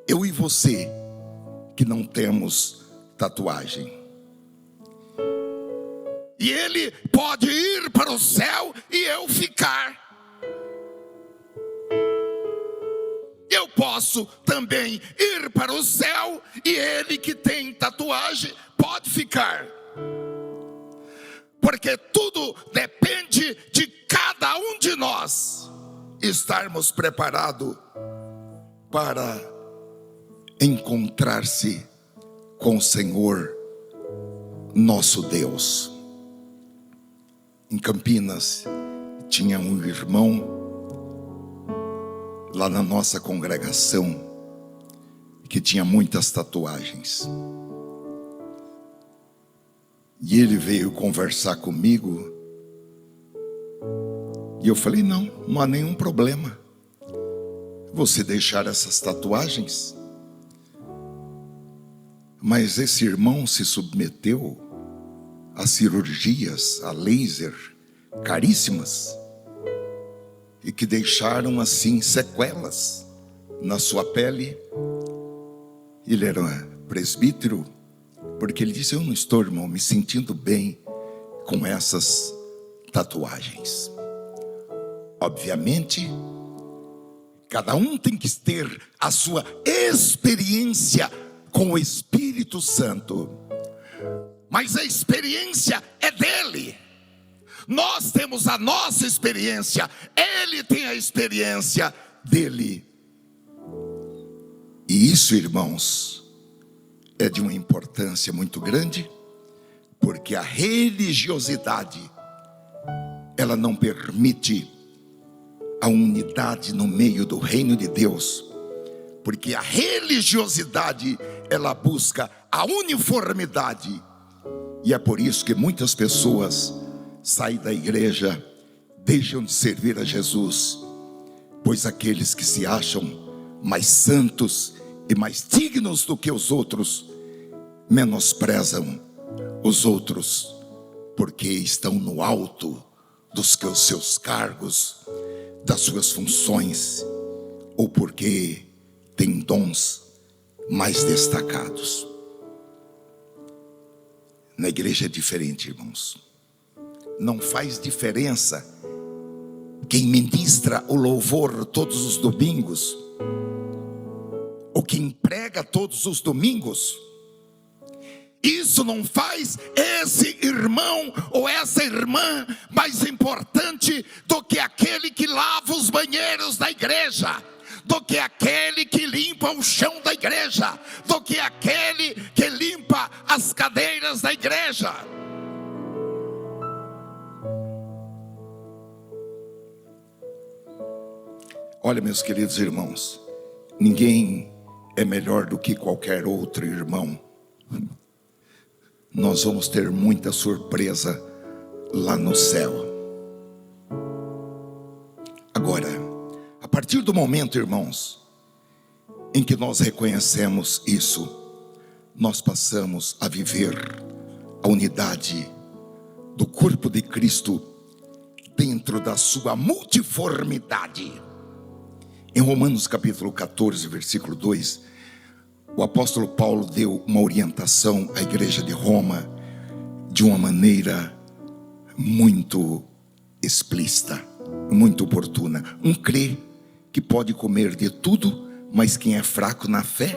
eu e você, que não temos tatuagem. E ele pode ir para o céu e eu ficar. Eu posso também ir para o céu e ele que tem tatuagem pode ficar. Porque tudo depende de cada um de nós estarmos preparados para encontrar-se com o Senhor nosso Deus. Em Campinas tinha um irmão lá na nossa congregação que tinha muitas tatuagens. E ele veio conversar comigo. E eu falei, não há nenhum problema você deixar essas tatuagens. Mas esse irmão se submeteu a cirurgias, a laser, caríssimas, e que deixaram assim sequelas na sua pele. Ele era presbítero, porque ele disse, eu não estou, irmão, me sentindo bem com essas tatuagens. Obviamente, cada um tem que ter a sua experiência com o Espírito Santo, mas a experiência é dele. Nós temos a nossa experiência, ele tem a experiência dele. E isso, irmãos, é de uma importância muito grande, porque a religiosidade, ela não permite a unidade no meio do reino de Deus, porque a religiosidade, ela busca a uniformidade, e é por isso que muitas pessoas saem da igreja, deixam de servir a Jesus, pois aqueles que se acham mais santos e mais dignos do que os outros, menosprezam os outros, porque estão no alto dos seus cargos, das suas funções, ou porque têm dons mais destacados. Na igreja é diferente, irmãos. Não faz diferença quem ministra o louvor todos os domingos, ou quem prega todos os domingos. Isso não faz esse irmão ou essa irmã mais importante do que aquele que lava os banheiros da igreja, do que aquele que limpa o chão da igreja, do que aquele que limpa as cadeiras da igreja. Olha, meus queridos irmãos, ninguém é melhor do que qualquer outro irmão. Nós vamos ter muita surpresa lá no céu. Agora, a partir do momento, irmãos, em que nós reconhecemos isso, nós passamos a viver a unidade do corpo de Cristo dentro da sua multiformidade. Em Romanos capítulo 14, versículo 2, o apóstolo Paulo deu uma orientação à igreja de Roma de uma maneira muito explícita, muito oportuna. Um crê que pode comer de tudo, mas quem é fraco na fé,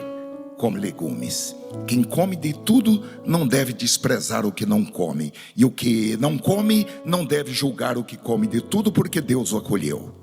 come legumes. Quem come de tudo não deve desprezar o que não come, e o que não come não deve julgar o que come de tudo, porque Deus o acolheu.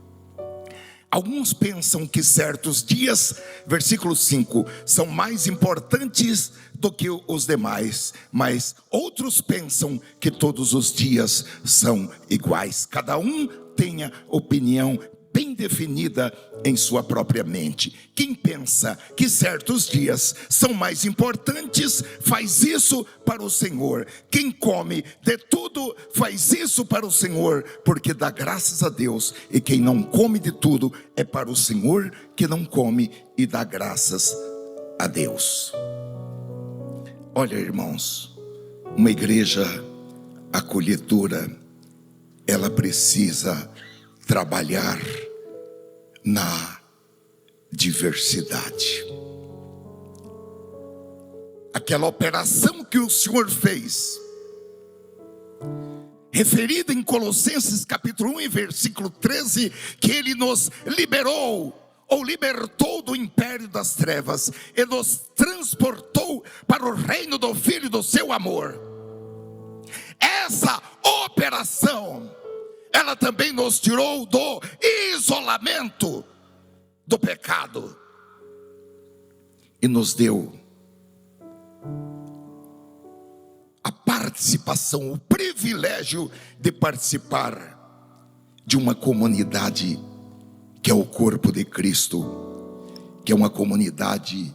Alguns pensam que certos dias, versículo 5, são mais importantes do que os demais, mas outros pensam que todos os dias são iguais. Cada um tem a opinião bem definida em sua própria mente. Quem pensa que certos dias são mais importantes, faz isso para o Senhor. Quem come de tudo, faz isso para o Senhor, porque dá graças a Deus. E quem não come de tudo, é para o Senhor que não come e dá graças a Deus. Olha, irmãos, uma igreja acolhedora, ela precisa trabalhar na diversidade. aquela operação que o Senhor fez, referida em Colossenses capítulo 1 e versículo 13, que Ele nos liberou, ou libertou do império das trevas, e nos transportou para o reino do Filho do seu amor. Essa operação, ela também nos tirou do isolamento do pecado, e nos deu a participação, o privilégio de participar de uma comunidade que é o corpo de Cristo, que é uma comunidade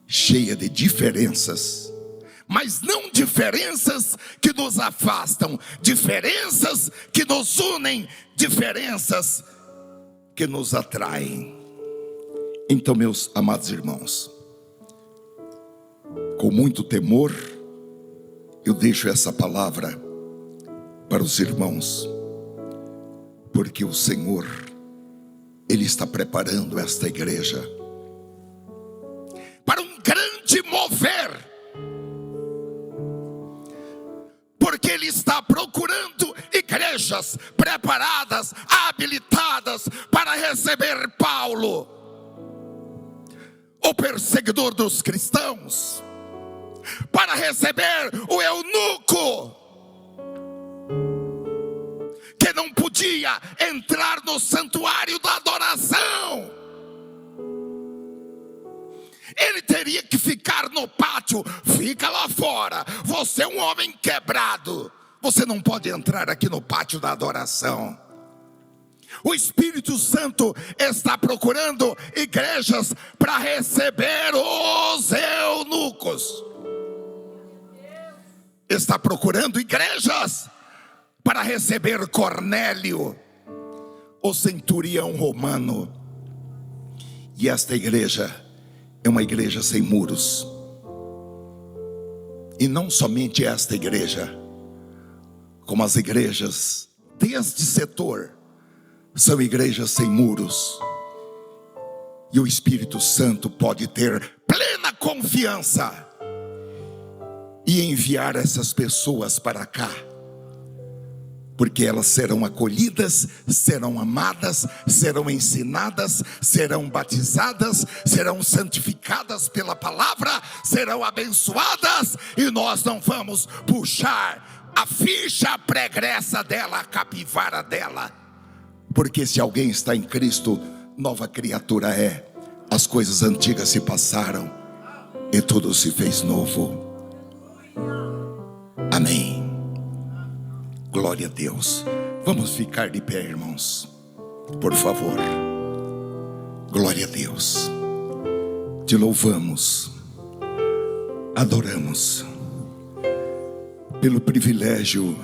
cheia de diferenças, mas não diferenças que nos afastam, diferenças que nos unem, diferenças que nos atraem. Então, meus amados irmãos, com muito temor, eu deixo essa palavra para os irmãos, porque o Senhor, Ele está preparando esta igreja para um grande mover, porque Ele está procurando igrejas preparadas, habilitadas para receber Paulo, o perseguidor dos cristãos, para receber o eunuco, que não podia entrar no santuário da adoração. Ele teria que ficar no pátio. Fica lá fora, você é um homem quebrado, você não pode entrar aqui no pátio da adoração. O Espírito Santo está procurando igrejas para receber os eunucos. Está procurando igrejas para receber Cornélio, o centurião romano. E esta igreja é uma igreja sem muros. E não somente esta igreja, como as igrejas deste setor, são igrejas sem muros. E o Espírito Santo pode ter plena confiança e enviar essas pessoas para cá, porque elas serão acolhidas, serão amadas, serão ensinadas, serão batizadas, serão santificadas pela palavra, serão abençoadas, e nós não vamos puxar a ficha pregressa dela, a capivara dela, porque se alguém está em Cristo, nova criatura é. As coisas antigas se passaram e tudo se fez novo. Amém. Glória a Deus. Vamos ficar de pé, irmãos, por favor. Glória a Deus. Te louvamos, adoramos pelo privilégio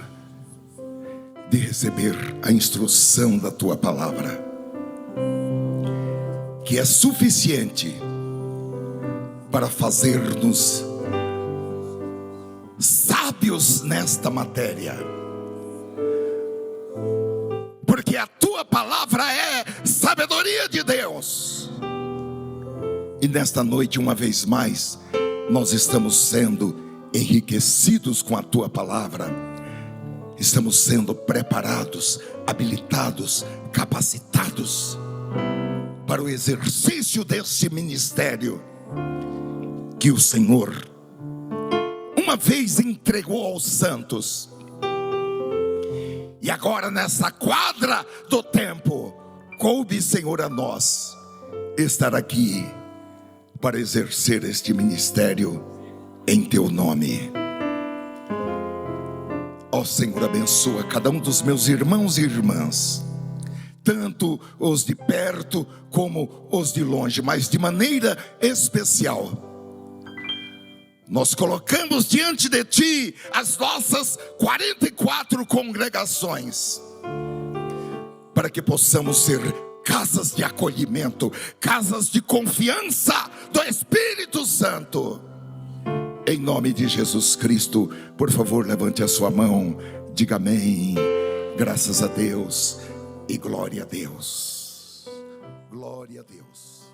de receber a instrução da Tua palavra, que é suficiente para fazer-nos sábios nesta matéria, porque a Tua palavra é sabedoria de Deus. E nesta noite, uma vez mais, nós estamos sendo enriquecidos com a Tua palavra, estamos sendo preparados, habilitados, capacitados para o exercício desse ministério que o Senhor uma vez entregou aos santos. E agora, nessa quadra do tempo, coube, Senhor, a nós estar aqui para exercer este ministério em Teu nome. Ó Senhor, abençoa cada um dos meus irmãos e irmãs, tanto os de perto como os de longe, mas de maneira especial nós colocamos diante de Ti as nossas 44 congregações, para que possamos ser casas de acolhimento, casas de confiança do Espírito Santo. Em nome de Jesus Cristo, por favor, levante a sua mão, diga amém, graças a Deus e glória a Deus. Glória a Deus.